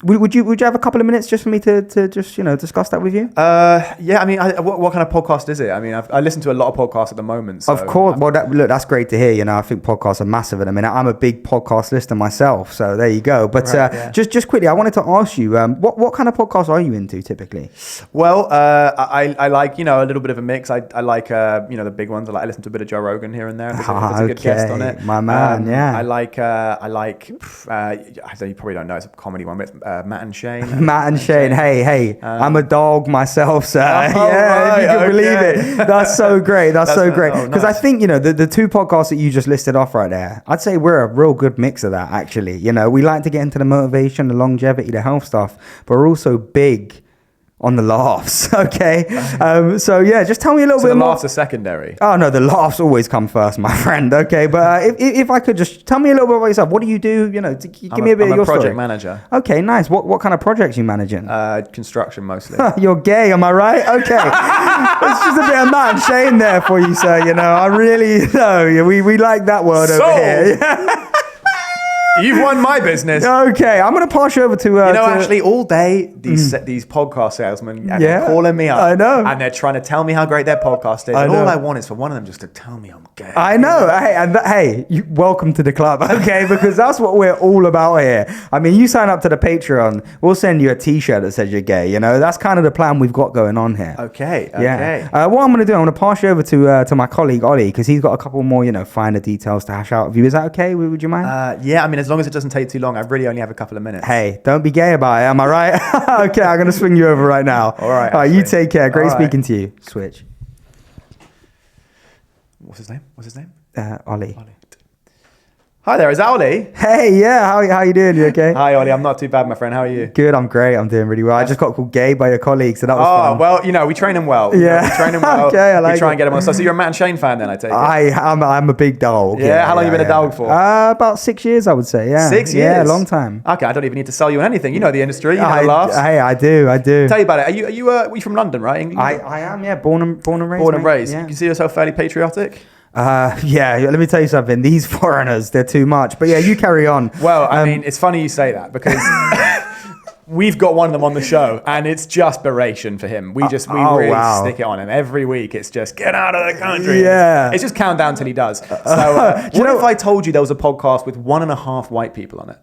Would you have a couple of minutes just for me to just discuss that with you? Yeah. I mean, what kind of podcast is it? I mean, I listen to a lot of podcasts at the moment. So of course. Well, that's great to hear. I think podcasts are massive. And I mean, I'm a big podcast listener myself. So there you go. But just quickly, I wanted to ask you, what kind of podcasts are you into typically? Well, I like a little bit of a mix. I like the big ones. I listen to a bit of Joe Rogan here and there. There's a good guest on it. My man. Yeah. I like. You probably don't know. It's a comedy one, but Matt and Shane. Matt and Shane. Hey, I'm a dog myself, sir. If you can believe it. That's so great. That's so great. Because I think, the two podcasts that you just listed off right there, I'd say we're a real good mix of that, actually. We like to get into the motivation, the longevity, the health stuff, but we're also big on the laughs, okay? So yeah, just tell me a little bit more. The laughs are secondary. Oh no, the laughs always come first, my friend. Okay, but if I could just tell me a little bit about yourself. What do you do? Give me a bit of your story. I'm a project manager. Okay, nice. What kind of projects you managing? Construction mostly. You're gay, am I right? Okay, it's just a bit of Matt and Shane there for you, sir. I really we like that word over here. You've won my business. Okay, I'm going to pass you over to... actually, all day, these podcast salesmen, they're calling me up. I know. And they're trying to tell me how great their podcast is. And all I want is for one of them just to tell me I'm gay. I know. Welcome to the club, okay? Because that's what we're all about here. I mean, you sign up to the Patreon, we'll send you a T-shirt that says you're gay. That's kind of the plan we've got going on here. Okay. Yeah. What I'm going to do, I'm going to pass you over to my colleague, Ollie, because he's got a couple more, finer details to hash out with you. Is that okay? Would you mind? Yeah, I mean, as long as it doesn't take too long, I really only have a couple of minutes. Hey, don't be gay about it, am I right? Okay, I'm going to swing you over right now. All right. All right, you take care. Great speaking to you. Switch. What's his name? Ollie. Hi there, is that Ollie? Hey, yeah, how you doing? You okay? Hi, Ollie. I'm not too bad, my friend. How are you? Good, I'm great. I'm doing really well. I just got called gay by your colleagues, so that was fun. Oh, well, we train him well. Yeah. We train him well. Okay, I like We try and get him on. So you're a Matt and Shane fan then, I take it? I'm a big dog. Yeah, how long you been a dog for? About 6 years, I would say, yeah. 6 years? Yeah, a long time. Okay, I don't even need to sell you on anything. You know the industry, you know the laughs. Hey, I do. Tell you about it. Are you from London, right? England? I am, yeah. Born and raised. Born and raised. Yeah. You consider yourself fairly patriotic? Yeah, let me tell you something. These foreigners, they're too much. But yeah, you carry on. Well, I mean, it's funny you say that because we've got one of them on the show and it's just beration for him. We really stick it on him. Every week it's just get out of the country. Yeah. It's just countdown till he does. So what if I told you there was a podcast with 1.5 white people on it?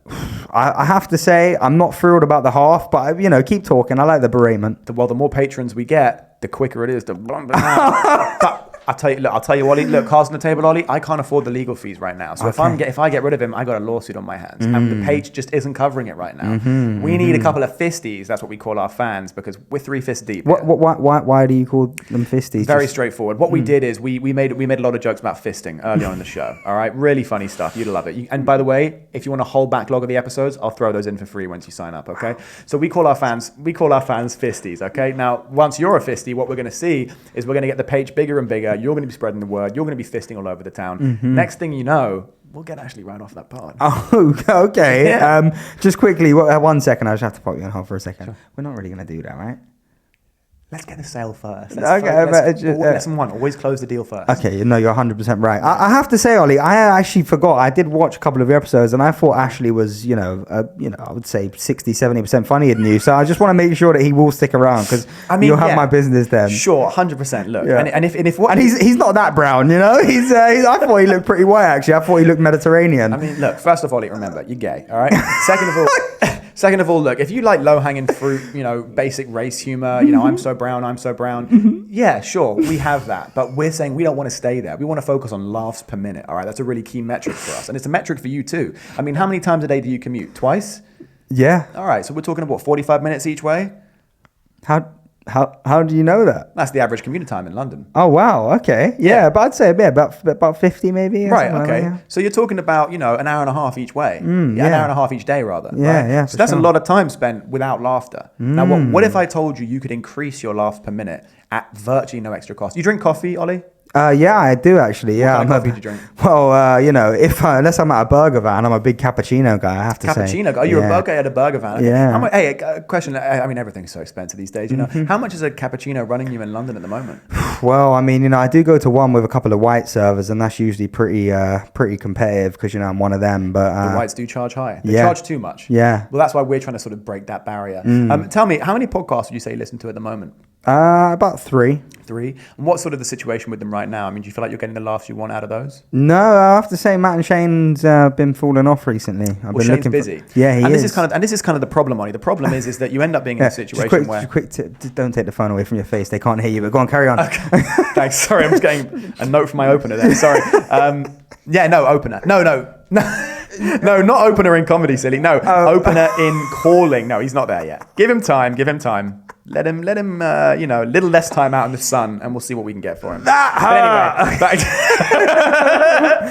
I have to say, I'm not thrilled about the half, but keep talking. I like the beratement. Well, the more patrons we get, the quicker it is to bump it out. But I'll tell you, Ollie. Look, cards on the table, Ollie. I can't afford the legal fees right now. So if I get rid of him, I got a lawsuit on my hands, and the page just isn't covering it right now. We need a couple of fisties. That's what we call our fans because we're 3 fists deep. Why do you call them fisties? Very straightforward. What we did is we made a lot of jokes about fisting early on in the show. All right, really funny stuff. You'd love it. And by the way, if you want a whole backlog of the episodes, I'll throw those in for free once you sign up. Okay. So we call our fans fisties. Okay. Now, once you're a fistie, what we're going to see is we're going to get the page bigger and bigger. You're going to be spreading the word. You're going to be fisting all over the town. Next thing you know, we'll get Ashley right off that pod. Oh, okay. Yeah. Just quickly, 1 second. I just have to put you on hold for a second. Sure. We're not really going to do that, right? Let's get the sale first. Lesson 1, always close the deal first. Okay, you're 100% right. I have to say, Ollie, I actually forgot. I did watch a couple of episodes, and I thought Ashley was, I would say 60, 70% funnier than you. So I just want to make sure that he will stick around because you'll have my business then. Sure, 100%. Look, yeah. and he's not that brown, He's I thought he looked pretty white actually. I thought he looked Mediterranean. I mean, look. First of all, remember you're gay. All right. Second of all, look, if you like low-hanging fruit, basic race humor, I'm so brown. Yeah, sure, we have that. But we're saying we don't want to stay there. We want to focus on laughs per minute, all right? That's a really key metric for us. And it's a metric for you too. I mean, how many times a day do you commute? Twice? Yeah. All right, so we're talking about 45 minutes each way? How do you know that? That's the average commuter time in London. Oh, wow. Okay. Yeah, but I'd say about 50 maybe. Right, okay. Like so you're talking about, an hour and a half each way. An hour and a half each day, rather. Yeah, right? yeah. So that's a lot of time spent without laughter. Now, what if I told you could increase your laughs per minute at virtually no extra cost? You drink coffee, Ollie? Yeah, I do actually. Yeah, what kind of coffee do you drink? Well, unless I'm at a burger van, I'm a big cappuccino guy. I have to say. Cappuccino guy? Oh, you're a burger at a burger van. Okay. Yeah. Hey, a question. I mean, everything's so expensive these days. You know, how much is a cappuccino running you in London at the moment? Well, I mean, I do go to one with a couple of white servers, and that's usually pretty competitive because I'm one of them. But the whites do charge high. They charge too much. Yeah. Well, that's why we're trying to sort of break that barrier. Tell me, how many podcasts would you say you listen to at the moment? About 3. 3. And what's sort of the situation with them right now? I mean, do you feel like you're getting the laughs you want out of those? No, I have to say Matt and Shane's been falling off recently. I've been Shane's looking busy. Yeah, he is. This is kind of the problem, Ollie. The problem is that you end up being in a situation where... Just quick tip, don't take the phone away from your face. They can't hear you, but go on, carry on. Okay. Thanks. Sorry, I'm just getting a note from my opener there. Sorry. Opener. No, not opener in comedy, silly. No, opener in calling. No, he's not there yet. Give him time. Let him, a little less time out in the sun, and we'll see what we can get for him. But anyway,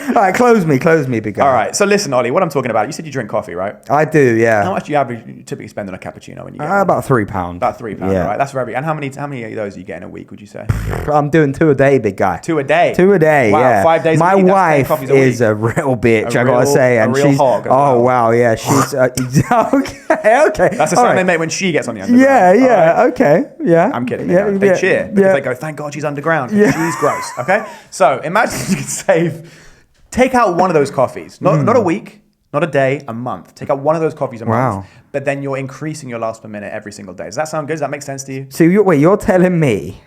all right, close me, big guy. All right, so listen, Ollie, what I'm talking about, you said you drink coffee, right? I do, yeah. How much do you typically spend on a cappuccino when you get about £3. About £3, yeah. Right? That's for every. And how many of those are you getting a week, would you say? I'm doing 2 a day, big guy. 2 a day? 2 a day, wow, yeah. 5 days My a week. wife is a real bitch, I gotta say. And she's hog. Oh, wow, yeah. She's... okay. That's the sound they make when she gets on the underground. Yeah, okay, yeah. I'm kidding. They cheer because they go, thank God she's underground. Yeah. She's gross. Okay? So imagine you could take out one of those coffees. Not a week, not a day, a month. Take out one of those coffees a month. But then you're increasing your laughs per minute every single day. Does that sound good? Does that make sense to you? So you're telling me,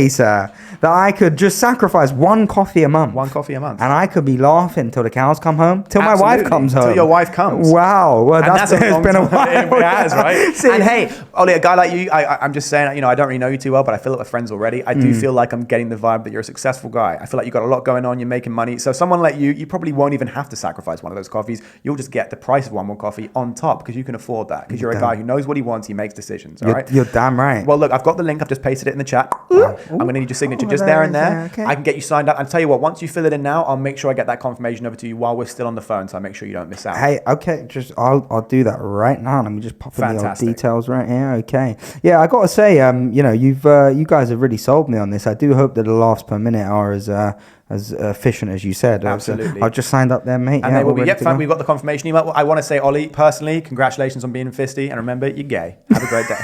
sir, that I could just sacrifice 1 coffee a month. 1 coffee a month. And I could be laughing till the cows come home? Till Absolutely. My wife comes home? Till your wife comes. Wow. Well, it's been a while. It has, right? See, and hey, Ollie, a guy like you, I'm just saying, I don't really know you too well, but I feel like we're friends already. I do feel like I'm getting the vibe that you're a successful guy. I feel like you've got a lot going on. You're making money. So someone like you probably won't even have to sacrifice one of those coffees. You'll just get the price of one more coffee on top because you can afford that. Because you're a guy who knows what he wants. He makes decisions. All right. You're damn right. Well, look, I've got the link. I've just pasted it in the chat. I'm going to need your signature just there and there. Okay. I can get you signed up. And tell you what, once you fill it in now, I'll make sure I get that confirmation over to you while we're still on the phone. So I make sure you don't miss out. Hey, okay. I'll do that right now. Let me just pop in the old details right here. Okay. Yeah, I got to say, you guys have really sold me on this. I do hope that the laughs per minute are as efficient as you said. Absolutely. I've just signed up there, mate. And they will be. Yep, we've got the confirmation email. I want to say, Ollie, personally, congratulations on being fisty. And remember, you're gay. Have a great day.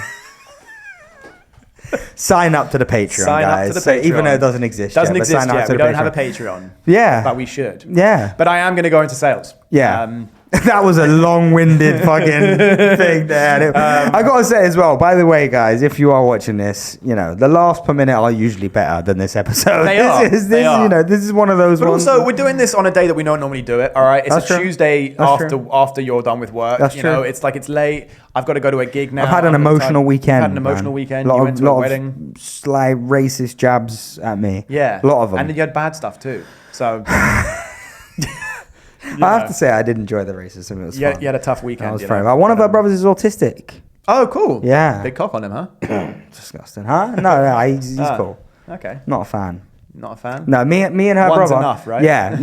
Sign up to the Patreon, guys. Up to the Patreon. Even though it doesn't exist yet. We don't have a Patreon. Yeah. But we should. Yeah. But I am going to go into sales. Yeah. That was a long-winded fucking thing there. I got to say as well, by the way, guys, if you are watching this, the laughs per minute are usually better than this episode. They are. This is one of those ones. But also, we're doing this on a day that we don't normally do it, all right? It's a Tuesday after you're done with work. That's true. It's like it's late. I've got to go to a gig now. I've had an emotional weekend. You went to a wedding. Sly racist jabs at me. Yeah. A lot of them. And then you had bad stuff too. So... I have to say, I did enjoy the racism. It was fun. You had a tough weekend. That was fun. One of our brothers is autistic. Oh, cool. Yeah. Big cock on him, huh? Disgusting, huh? No, he's cool. Okay. Not a fan. Not a fan? No, me and her One's brother. enough, right? Yeah.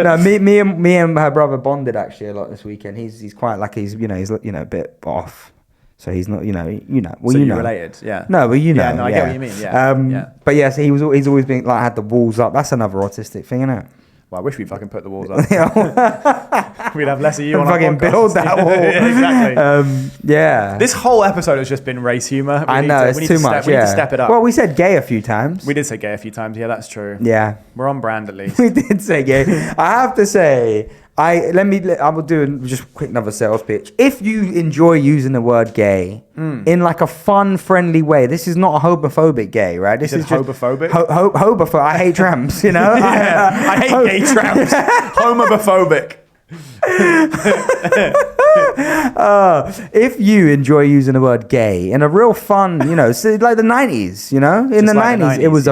No, me and her brother bonded actually a lot this weekend. He's quite like he's a bit off. So he's not, Well, so you're related, yeah. No, but Yeah, no, I get what you mean. Yeah. But yeah, so he's always been like had the walls up. That's another autistic thing, isn't it? Well, I wish we fucking put the walls up. We'd have less of you on our fucking podcast. Build that wall. Exactly. Yeah. This whole episode has just been race humor. I know, it's too much. We need to step it up. Well, we said gay a few times. We did say gay a few times. Yeah, that's true. Yeah. We're on brand at least. We did say gay. I have to say, I will do just a quick another sales pitch. If you enjoy using the word gay in like a fun, friendly way, this is not a homophobic gay, right? This is just homophobic. Homophobic. I hate tramps. I hate gay tramps. Homophobic. If you enjoy using the word gay in a real fun, so like the 90s, in the 90s, it was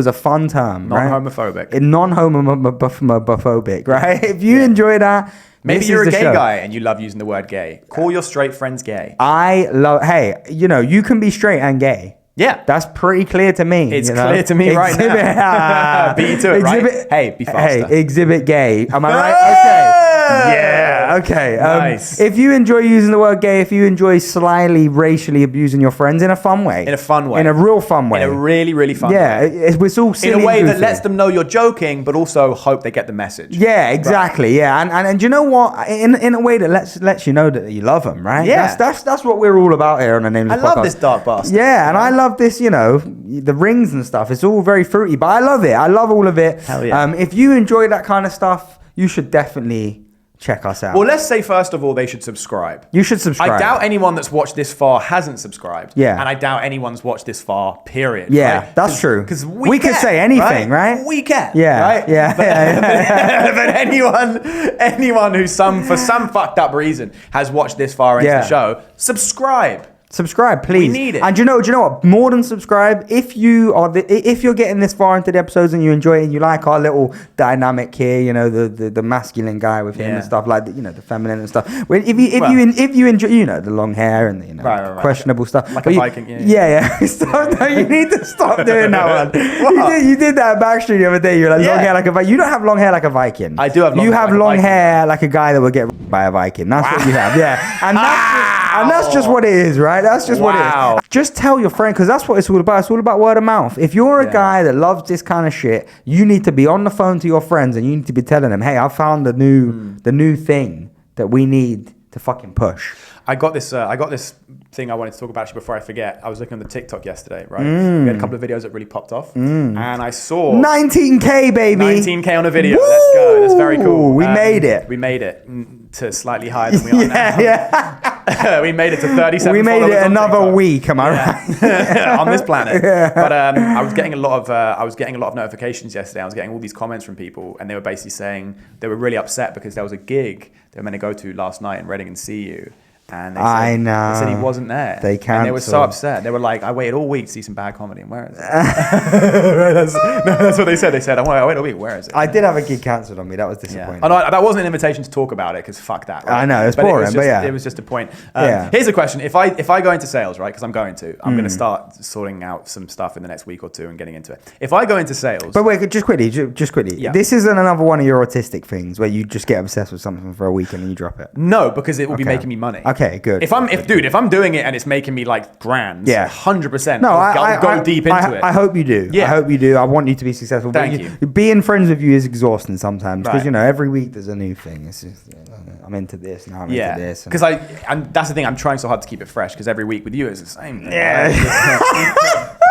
a fun term, non-homophobic, right? Non-homophobic, right? If you enjoy that, maybe you're a gay guy and you love using the word gay. Call your straight friends gay. Hey, you can be straight and gay. Yeah. That's pretty clear to me. It's clear to me right now. Beat you to it, right? Hey, be faster. Hey, exhibit gay. Am I right? Okay. Yeah. Okay. Nice. If you enjoy using the word gay, if you enjoy slyly racially abusing your friends in a fun way. In a fun way. In a real fun way. In a really, really fun way. Yeah, it's all silly. In a way that lets them know you're joking, but also hope they get the message. Yeah, exactly. Right. Yeah, and you know what? In a way that lets you know that you love them, right? Yeah. That's what we're all about here on the Nameless podcast. I love this dark bastard. Yeah, and I love this, the rings and stuff. It's all very fruity, but I love it. I love all of it. Hell yeah. If you enjoy that kind of stuff, you should definitely check us out. Well, let's say first of all, they should subscribe. You should subscribe. I doubt anyone that's watched this far hasn't subscribed. Yeah. And I doubt anyone's watched this far, period. Yeah, right? that's true. Because we can say anything, right? We can. Yeah. Right? Yeah. But anyone who for some fucked up reason has watched this far into the show, subscribe. Subscribe, please. We need it. And you know what? More than subscribe, if you're getting this far into the episodes and you enjoy it and you like our little dynamic here, the masculine guy with him and stuff like the feminine and stuff. If you enjoy, the long hair and the questionable stuff, like a Viking. Yeah. Stop, no, you need to stop doing that one. You did that Backstreet the other day. You're like long hair like a Viking. You don't have long hair like a Viking. I do have long hair. You have long hair like a guy that would get by a Viking. That's what you have. Yeah, and that's just what it is, right? That's just what it is. Just tell your friend, because that's what it's all about. It's all about word of mouth. If you're a guy that loves this kind of shit, you need to be on the phone to your friends and you need to be telling them, hey, I found the new thing that we need to fucking push. I got this thing I wanted to talk about actually before I forget. I was looking on the TikTok yesterday, right? We had a couple of videos that really popped off. And I saw 19K, baby. 19K on a video. Woo! Let's go. That's very cool. We made it. We made it to slightly higher than we are now. Yeah. We made it to 37. We made it another week, am I right? On this planet. Yeah. But I was getting a lot of notifications yesterday. I was getting all these comments from people, and they were basically saying they were really upset because there was a gig they were meant to go to last night in Reading and see you. And they said he wasn't there. They canceled. And they were so upset. They were like, I waited all week to see some bad comedy. And where is it? That's what they said. They said, I waited all week. Where is it? I did have a gig cancelled on me. That was disappointing. Yeah. Oh, no, that wasn't an invitation to talk about it because fuck that. Right? I know. It's boring, but yeah. It was just a point. Here's a question. If I go into sales, right, because I'm going to start sorting out some stuff in the next week or two and getting into it. If I go into sales. But wait, just quickly. Yeah. This isn't another one of your autistic things where you just get obsessed with something for a week and then you drop it. No, because it will be making me money. Okay, good. If I'm doing it and it's making me like grand, 100%. No, I'll go deep into it. I hope you do. Yeah. I hope you do. I want you to be successful. Thank you. Being friends with you is exhausting sometimes because right. Every week there's a new thing. It's just I'm into this now. I'm into this. Because and that's the thing. I'm trying so hard to keep it fresh because every week with you is the same thing. Yeah.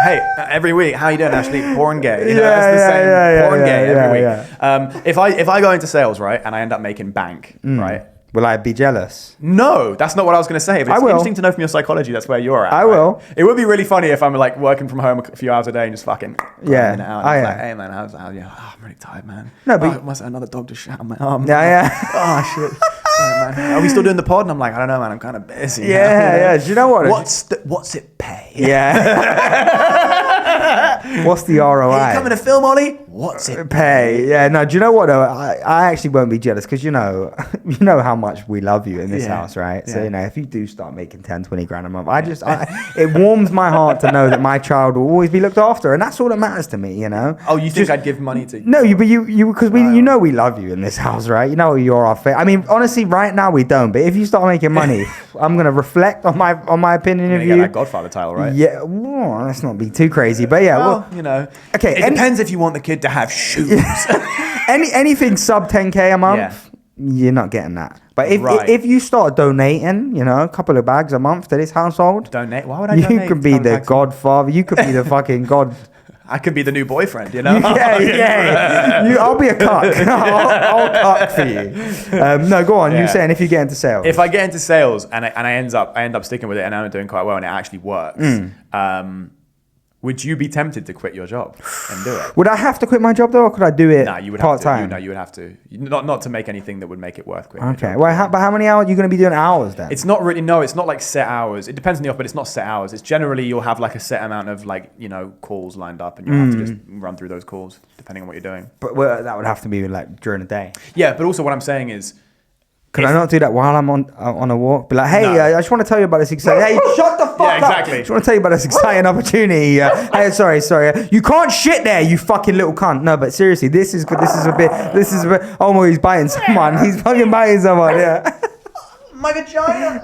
Hey, every week, how you doing, Ashley? Born gay. That's the same. Born gay every week. If I go into sales, right, and I end up making bank, right. Will I be jealous? No, that's not what I was going to say. But it's interesting to know from your psychology that's where you're at. I will. It would be really funny if I'm like working from home a few hours a day and just fucking grinding it out. And like, hey man, how's I'm really tired, man. No, but must have another dog just shot on my arm. Yeah. Oh shit. Sorry, man. Are we still doing the pod? And I'm like, I don't know, man. I'm kind of busy. Yeah. Do you know what? What's it pay? Yeah. What's the ROI? Are you coming to film, Ollie? What's it pay? Yeah. No. Do you know what? Though? I actually won't be jealous because you know how much we love you in this house, right? Yeah. So if you do start making 10, 20 grand a month, it warms my heart to know that my child will always be looked after, and that's all that matters to me. Oh, you think I'd give money to? No, but you because we love you in this house, right? You're our favorite. I mean, honestly, right now we don't. But if you start making money, I'm gonna reflect on my opinion of you. Get that Godfather title, right? Yeah. Well, let's not be too crazy, but yeah. Well, Okay. It depends if you want the kid to have shoes. Anything sub 10K a month, you're not getting that. But if you start donating, a couple of bags a month to this household, donate. Why would I donate? You could be the godfather. You could be the fucking god. I could be the new boyfriend, Yeah. I'll be a cuck. I'll cuck for you. No, go on. You're saying if you get into sales. If I get into sales and I end up sticking with it and I'm doing quite well and it actually works, would you be tempted to quit your job and do it? Would I have to quit my job though, or could I do it part-time? You would have to. Not to make anything that would make it worth quitting. Okay. Well, but how many hours are you going to be doing hours then? It's not really. No, it's not like set hours. It depends on the offer, but it's not set hours. It's generally you'll have like a set amount of calls lined up, and you have to just run through those calls depending on what you're doing. But that would have to be like during the day. Yeah, but also what I'm saying is, Could I not do that while I'm on a walk? Be like, hey, I just want to tell you about this exciting. Hey, shut the fuck up! Exactly. I just want to tell you about this exciting opportunity. Hey, sorry. You can't shit there, you fucking little cunt. No, but seriously, this is good. This is a bit. Oh my, he's biting someone. He's fucking biting someone. Yeah. My vagina.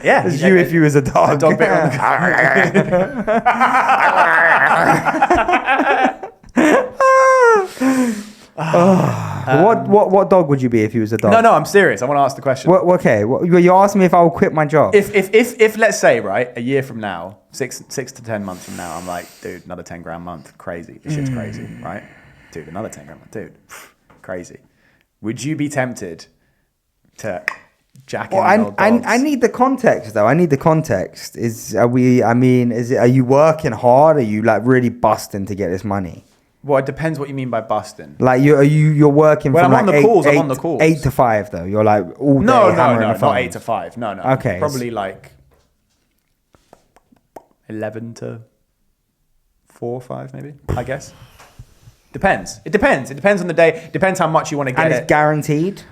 Yeah, it's you if you was a dog. A dog bit on What dog would you be if you was a dog? No, I'm serious. I want to ask the question. You're asking me if I would quit my job. If let's say, right, a year from now, 6 to 10 months from now, I'm like, dude, another 10 grand a month, crazy. This shit's crazy, right? Dude, another 10 grand a month, dude, crazy. Would you be tempted to jack in old dogs? I need the context though. I need the context. Are you working hard? Are you like really busting to get this money? Well, it depends what you mean by busting. Like you're working when from I'm like on the calls, I'm on the calls. 8 to 5 though. You're like all day hammering the phone. Not 8 to 5. No. Okay. Probably like 11 to 4 or 5 maybe, I guess. Depends. It depends on the day. Depends how much you want to get. And it's guaranteed?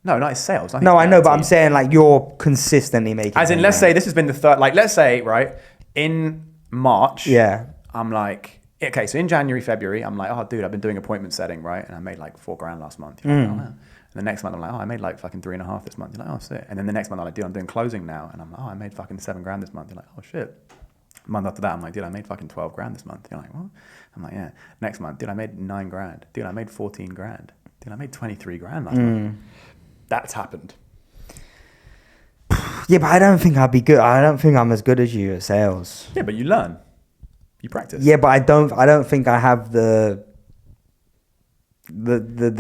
No, not it's sales. No, I know, but I'm saying like you're consistently making. As in, let's say this has been the third. Like, let's say right in March. Yeah. I'm like, okay, so in January, February, I'm like, oh, dude, I've been doing appointment setting, right? And I made like 4 grand last month. You're like, oh, wow. And the next month, I'm like, oh, I made like fucking 3.5 this month. You're like, oh, shit. And then the next month, I'm like, dude, I'm doing closing now. And I'm like, oh, I made fucking 7 grand this month. You're like, oh, shit. The month after that, I'm like, dude, I made fucking 12 grand this month. You're like, what? I'm like, yeah. Next month, dude, I made 9 grand. Dude, I made 14 grand. Dude, I made 23 grand last month. That's happened. Yeah, but I don't think I'd be good. I don't think I'm as good as you at sales. Yeah, but you learn. You practice. Yeah, but I don't think I have the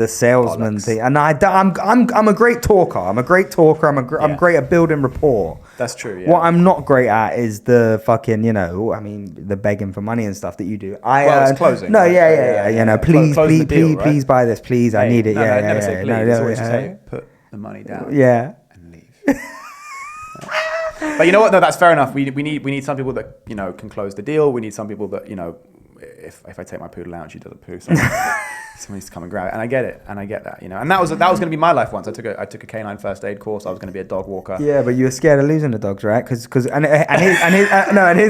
salesman thing. And I'm a great talker. I'm great at building rapport. That's true. Yeah. What I'm not great at is the fucking, the begging for money and stuff that you do. It's closing. No, yeah. Please buy this. Please, I need it. Never say please. It's always just say, put the money down. Yeah. And leave. But you know what? No, that's fair enough. We need some people that can close the deal. We need some people that if I take my poodle out, she doesn't poo. Someone needs to come and grab it, and I get it, and I get that, and that was going to be my life once. I took a canine first aid course. I was going to be a dog walker. Yeah, but you were scared of losing the dogs, right? Because here's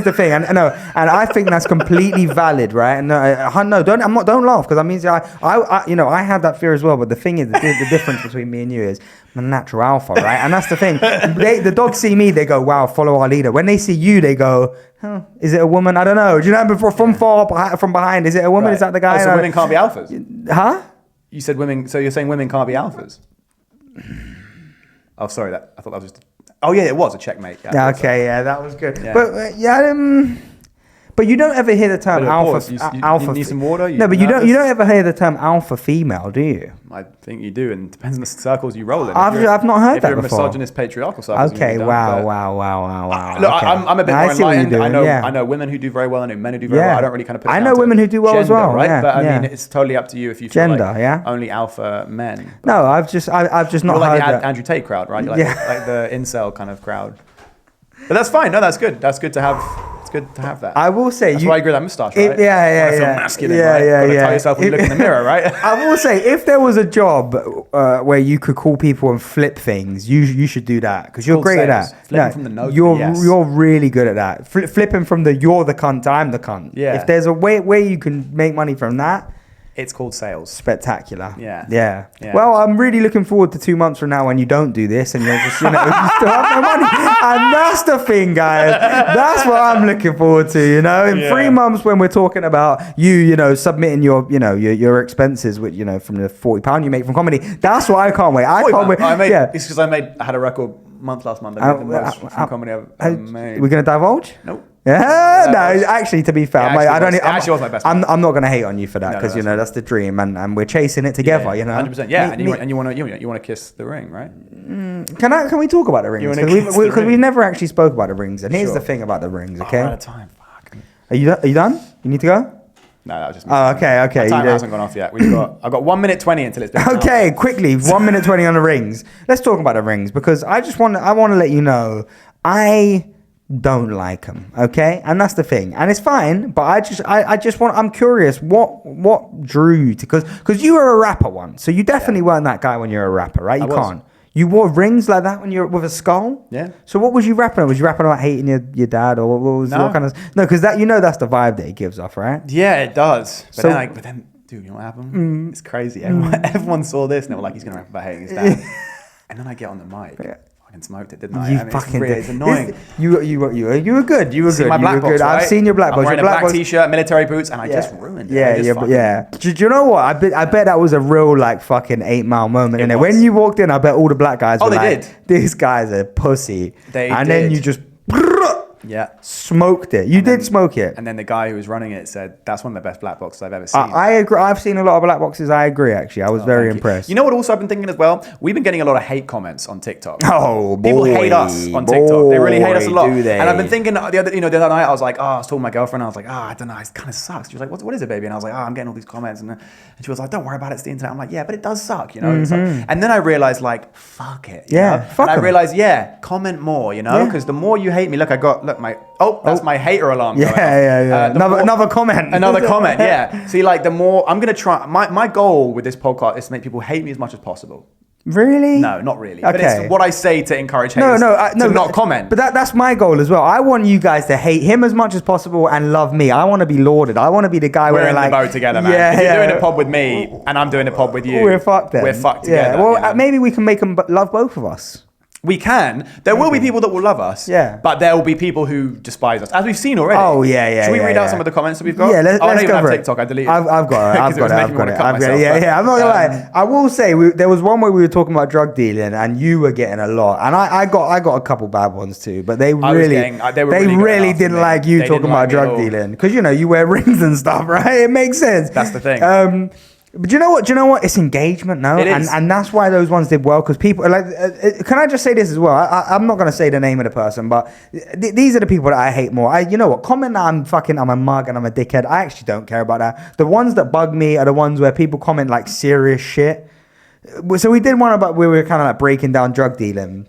the thing, and I think that's completely valid, right? And don't laugh, because I mean, I had that fear as well. But the thing is, the difference between me and you is I'm a natural alpha, right? And that's the thing. The dogs see me, they go, wow, follow our leader. When they see you, they go, is it a woman? I don't know. Do you know from behind? Is it a woman? Right. Is that the guy? So women can't be alphas? Huh? You said women. So you're saying women can't be alphas? Oh, sorry. I thought that was just. Oh yeah, it was a checkmate. Yeah. Okay. Yeah, that was good. Yeah. But but you don't ever hear the term alpha. Alpha. You need some water. No, but you don't ever hear the term alpha female, do you? I think you do, and it depends on the circles you roll in. I've not heard that before. If you're a misogynist, patriarchal circles. Okay. Wow. Look, okay. I'm a bit more enlightened. I know women who do very well. I know men who do very well. I don't really kind of. I know women who do well as well. Right, yeah, but I mean, it's totally up to you if you feel only alpha men. No, I've just not heard like that. Andrew Tate crowd, right? You're like the incel kind of crowd. But that's fine. No, that's good. That's good to have. It's good to have that. I will say, that's why you grew that moustache, right? Yeah. Feel masculine, right? Tell yourself when you look in the mirror, right? I will say, if there was a job where you could call people and flip things, you should do that, because you're great at that. Flipping from the nose. You're really good at that. Flipping from the you're the cunt to I'm the cunt. Yeah. If there's a way you can make money from that. It's called sales. Spectacular. Yeah. Well, I'm really looking forward to 2 months from now when you don't do this and you're just, you still have no money. And that's the thing, guys. That's what I'm looking forward to, In 3 months when we're talking about you, submitting your expenses, which, from the £40 you make from comedy. That's what I can't wait. I can't wait. It's because I had a record month last month. I made the most from comedy I've made. We're going to divulge? Nope. Yeah, no. Actually, to be fair, actually was my best. I'm not going to hate on you for that, because that's the dream, and we're chasing it together. 100%. Yeah, and you want to kiss the ring, right? Can we talk about the rings? Because we never actually spoke about the rings, and here's the thing about the rings. Okay. We're out of time. Fuck. Are you done? You need to go. No, that was just. Oh, okay. My time hasn't gone off yet. I've got 1 minute 20 until it's been. Okay, quickly, 1 minute 20 on the rings. Let's talk about the rings, because I want to let you know, I don't like him, okay? And that's the thing, and it's fine. But I'm curious, what drew you to? Because you were a rapper once, so you definitely weren't that guy when you're a rapper, right? You can't. You wore rings like that when you're with a skull. Yeah. So what was you rapping about? Was you rapping about hating your dad, or what kind of? No, because that's the vibe that he gives off, right? Yeah, it does. But then, dude, you know what happened? It's crazy. Everyone saw this and they were like, he's gonna rap about hating his dad. And then I get on the mic. Yeah. Smoked it, didn't I? It's annoying. You were good. You were good. My black box, right? I've seen your black box. I'm wearing a black t-shirt, military boots, and I just ruined it. Yeah. Do you know what? I bet that was a real like fucking 8 Mile moment. And when you walked in, I bet all the black guys were like, did. This guy's a pussy. Then you just smoked it. You did smoke it. And then the guy who was running it said, that's one of the best black boxes I've ever seen. I agree. I've seen a lot of black boxes. I agree, actually. I was very impressed. You know what also I've been thinking as well? We've been getting a lot of hate comments on TikTok. Oh, boy. People hate us on TikTok. They really hate us a lot. And I've been thinking the other night, I was like, I was talking to my girlfriend. I was like, I don't know. It kind of sucks. She was like, what is it, baby? And I was like, I'm getting all these comments. And she was like, don't worry about it. It's the internet. I'm like, yeah, but it does suck, you know? And then I realized, like, fuck it. Fuck it. I realized, comment more, you know? Because the more you hate me, look, that's my hater alarm. Yeah. Another comment. Another comment, yeah. See, like, the more I'm going to try, my goal with this podcast is to make people hate me as much as possible. Really? No, not really. Okay. But it's what I say to encourage haters to not comment. But that's my goal as well. I want you guys to hate him as much as possible and love me. I want to be lauded. I want to be the guy we're in like, the boat together, man. Yeah, if you're doing a pod with me and I'm doing a pod with you, we're fucked then. We're fucked together. Yeah. Well, maybe we can make them love both of us. We can. There will be people that will love us. Yeah. But there will be people who despise us, as we've seen already. Oh, yeah. Should we read out some of the comments that we've got? Yeah, let's I don't even go have for TikTok. I deleted it. I've got it. Yeah. I'm not going to lie. I will say, there was one where we were talking about drug dealing and you were getting a lot. And I got a couple bad ones too. But they really didn't like you talking about drug dealing. Because, you wear rings and stuff, right? It makes sense. That's the thing. But do you know what? It's engagement now, and that's why those ones did well. Because people like, can I just say this as well? I'm not gonna say the name of the person, but these are the people that I hate more. You know what? Comment that I'm a mug and I'm a dickhead. I actually don't care about that. The ones that bug me are the ones where people comment like serious shit. So we did one about where we were kind of like breaking down drug dealing,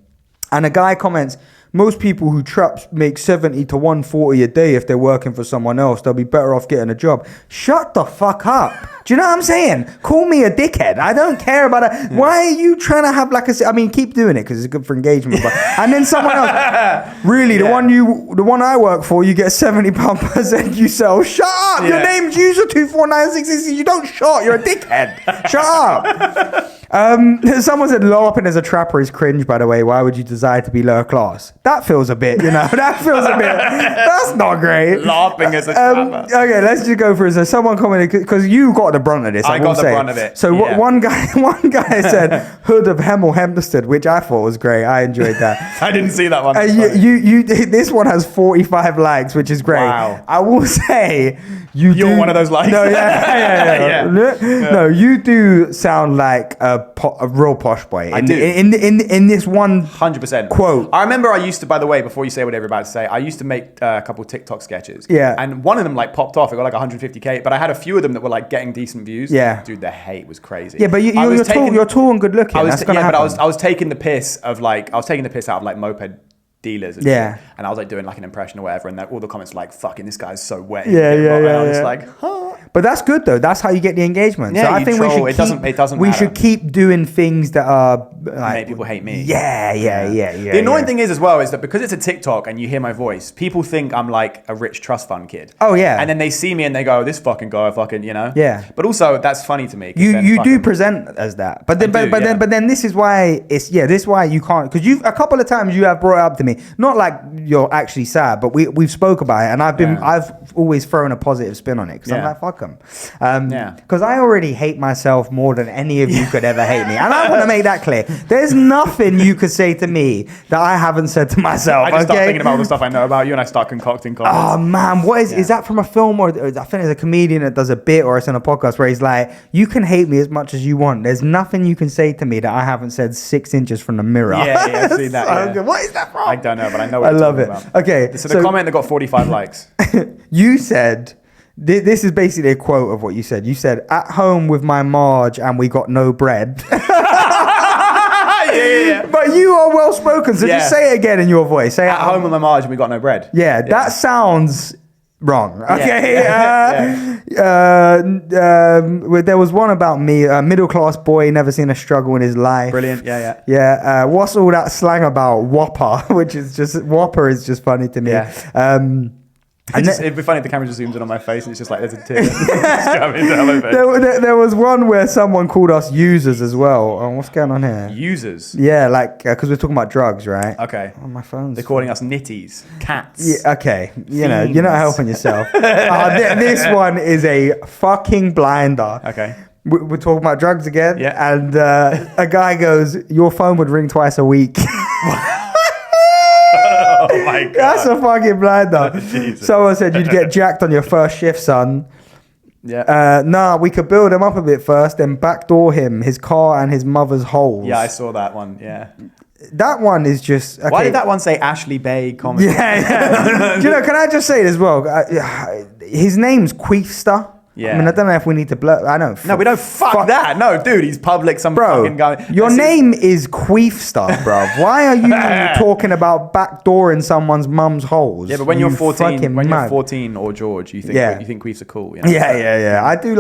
and a guy comments, most people who traps make 70 to 140 a day if they're working for someone else. They'll be better off getting a job. Shut the fuck up. Do you know what I'm saying? Call me a dickhead. I don't care about it. Why are you trying to have keep doing it because it's good for engagement. And then someone else, really, the one I work for, you get £70 per cent you sell. Shut up. Your name's user249666. You don't shot. You're a dickhead. Shut up. Someone said LARPing as a trapper is cringe, by the way. Why would you desire to be lower class? That feels a bit, that's not great. LARPing as a trapper. Okay, let's just go through it. So someone commented, because you got the brunt of this. I got the brunt of it. So one guy said hood of Hemel Hempstead, which I thought was great. I enjoyed that. I didn't see that one. This one has 45 likes, which is great. Wow. I will say you're one of those likes. No, yeah. No, you do sound like a real posh boy. I do. In this one 100% quote. I remember I used to, by the way, before you say whatever you're about to say, I used to make a couple of TikTok sketches. Yeah. And one of them like popped off. It got like 150k, but I had a few of them that were like getting decent views. Yeah. Dude, the hate was crazy. Yeah, but you're tall and good looking. I was taking the piss out of like moped dealers and I was like doing like an impression or whatever, and all the comments were like, fucking this guy's so wet. Yeah. And I was like, huh. But that's good though. That's how you get the engagement. Yeah, so I think we should keep doing things that are like, make people hate me. Yeah. The annoying thing is as well is that because it's a TikTok and you hear my voice, people think I'm like a rich trust fund kid. Oh yeah. And then they see me and they go, this fucking guy, fucking, Yeah. But also that's funny to me. You do present as that. But then this is why this is why you can't, because a couple of times you have brought it up to me, not like you're actually sad, but we've spoke about it, and I've always thrown a positive spin on it because I'm like, fuck them. Because I already hate myself more than any of you could ever hate me, and I want to make that clear. There's nothing you could say to me that I haven't said to myself. I just start thinking about all the stuff I know about you, and I start concocting comments. Oh man, what is that from a film, or I think there's a comedian that does a bit, or it's in a podcast where he's like, you can hate me as much as you want. There's nothing you can say to me that I haven't said 6 inches from the mirror. Yeah, I've seen that. So what is that from? I don't know, but I know what I love it. About. Okay, so the comment that got 45 likes. You said, this is basically a quote of what you said. You said, at home with my Marge and we got no bread. Yeah. But But you are well spoken, so just say it again in your voice. Say at home with my margin, we got no bread. Yeah, that sounds wrong. Okay. There was one about me, a middle class boy, never seen a struggle in his life. Brilliant. Yeah. What's all that slang about Whopper? Which is just Whopper is just funny to me. Yeah. It'd be funny if the camera just zooms in on my face and it's just like there's a tear. There was one where someone called us users as well. Oh, what's going on here? Users? Yeah, like, because we're talking about drugs, right? Okay. Oh, my phone's... They're calling us nitties, cats. Yeah, okay. You know, you're not helping yourself. This one is a fucking blinder. Okay. We're talking about drugs again. Yeah. And a guy goes, your phone would ring twice a week. Oh my God. That's a fucking blinder. Someone said you'd get jacked on your first shift, son. Yeah. Nah, we could build him up a bit first, then backdoor him, his car and his mother's holes. Yeah, I saw that one. Yeah. That one is just... Okay. Why did that one say Ashley Bay comedy? Yeah. Do you know, can I just say it as well? His name's Queefster. Yeah. I mean, I don't know if we need to blur... I don't... No, we don't fuck that. No, dude, he's public, some fucking guy. Your name is Queefster, bruv. Why are you talking about backdooring someome's mum's holes? Yeah, but when you're 14 or George, you think queefs are cool. You know? Yeah. I do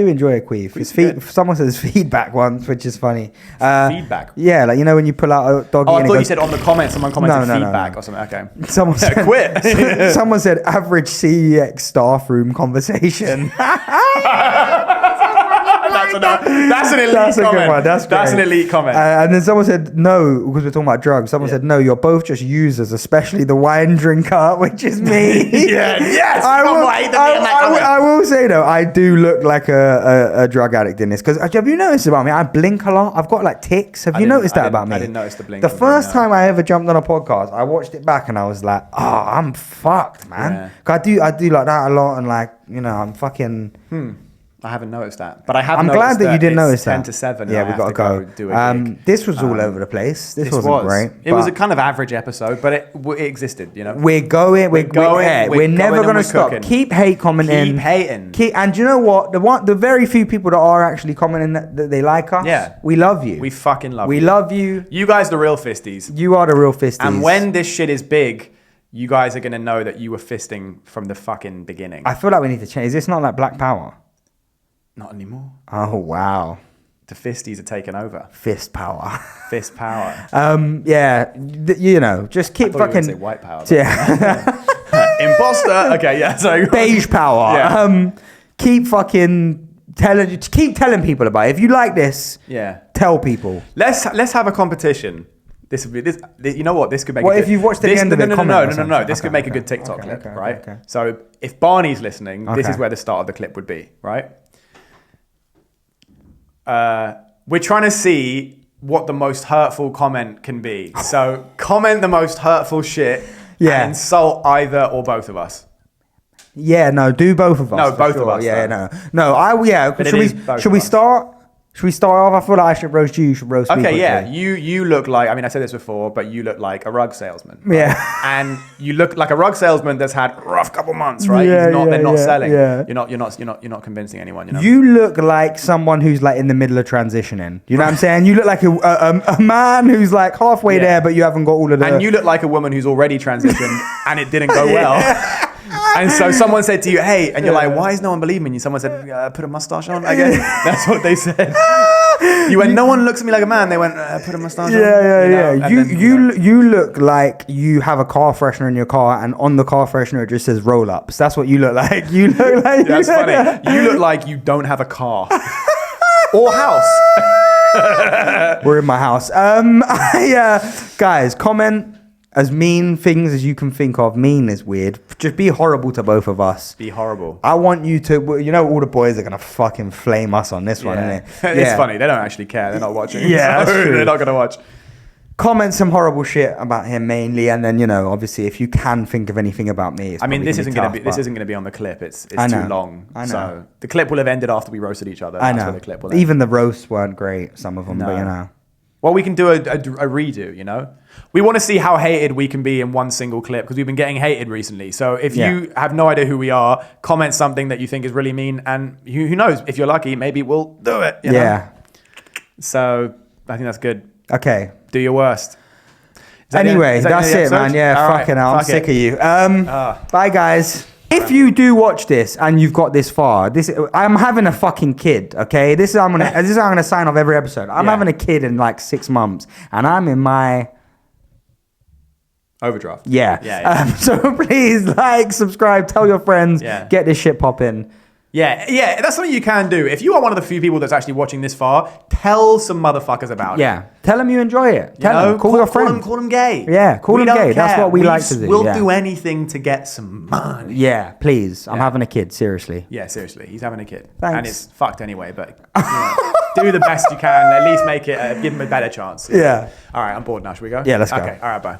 enjoy a queef. It's someone says feedback once, which is funny. Feedback? Yeah, like, you know when you pull out a doggy I and thought you said on the comments, someone commented feedback or something. Okay. Someone said, quit. Someone said average CEX staff room conversation. That's an elite comment. Good one. That's an elite comment. And then someone said no, because we're talking about drugs. Someone said no, you're both just users, especially the wine drinker, which is me. Yes. I will say though, I do look like a drug addict in this, because have you noticed about me? I blink a lot. I've got like tics. Have you noticed that about me? I didn't notice the blink. The first time I ever jumped on a podcast, I watched it back and I was like, oh, I'm fucked, man. I do like that a lot, and like, you know, I'm fucking. I haven't noticed that, but I'm glad that you didn't notice that. 10 to 7. Yeah, we got to go. Do a gig. This was all over the place. This wasn't great. It was a kind of average episode, but it existed. You know, we're never gonna stop. Cooking. Keep hate commenting. Keep hating. And you know what? The very few people that are actually commenting that they like us. Yeah, we love you. We fucking love you. We love you. You guys, the real fisties. You are the real fisties. And when this shit is big, you guys are gonna know that you were fisting from the fucking beginning. I feel like we need to change. Is this not like Black Power? Not anymore. Oh, wow. The fisties are taking over. Fist power. Fist power. Yeah. You know, just keep fucking... You were say white power. Yeah. Imposter. Okay, yeah. So beige power. Yeah. Keep fucking keep telling people about it. If you like this, tell people. Let's have a competition. This would be this. You know what? This could make. Well, if you've watched the end of it, no. This could make a good TikTok clip, right? Okay. So if Barney's listening, this is where the start of the clip would be, right? We're trying to see what the most hurtful comment can be. So comment the most hurtful shit. And insult either or both of us. Yeah, no, do both of us. No, both of us. Yeah, no. Should we start? Should we start off? I feel like I should roast you. You should roast me. Okay, yeah. You look like, I mean, I said this before, but you look like a rug salesman. Right? Yeah. And you look like a rug salesman that's had a rough couple months, right? Yeah, they're not selling. Yeah. You're not convincing anyone. You know. You look like someone who's like in the middle of transitioning. You know what I'm saying? You look like a man who's like halfway there, but you haven't got all of the. And you look like a woman who's already transitioned and it didn't go well. And so someone said to you, hey, and you're like, why is no one believing you? Someone said, put a mustache on, I guess. That's what they said. You went, no one looks at me like a man. They went, put a mustache on. Yeah. You look like you have a car freshener in your car, and on the car freshener it just says roll ups. That's what you look like. You look like. That's funny. You look like you don't have a car or house. We're in my house. Guys, comment as mean things as you can think of. Mean is weird. Just be horrible to both of us. Be horrible. I want you to, you know, all the boys are going to fucking flame us on this one, innit? It's funny. They don't actually care. They're not watching. Yeah, so that's true. They're not going to watch. Comment some horrible shit about him mainly, and then, you know, obviously if you can think of anything about me, this isn't going to be on the clip. It's too long. I know. So the clip will have ended after we roasted each other. I know. The clip will end. Even the roasts weren't great, some of them, but you know. Well, we can do a redo, you know? We want to see how hated we can be in one single clip, because we've been getting hated recently. So if you have no idea who we are, comment something that you think is really mean, and who knows? If you're lucky, maybe we'll do it. You know? Yeah. So I think that's good. Okay. Do your worst. Anyway, that's it, man. Yeah, fucking hell. I'm sick of you. Bye, guys. If you do watch this and you've got this far, I'm having a fucking kid. Okay, this is how I'm gonna sign off every episode. I'm having a kid in like 6 months, and I'm in my overdraft. Yeah. So please subscribe, tell your friends, get this shit popping. Yeah, that's something you can do. If you are one of the few people that's actually watching this far, tell some motherfuckers about it. Yeah, tell them you enjoy it. Tell them, call your friend. Call them gay. Yeah, call them gay. That's what we like to do. We'll do anything to get some money. Yeah, please. I'm having a kid, seriously. Yeah, seriously. He's having a kid. Thanks. And it's fucked anyway, but do the best you can. At least make it, give him a better chance. Yeah. All right, I'm bored now. Should we go? Yeah, let's go. Okay, all right, bye.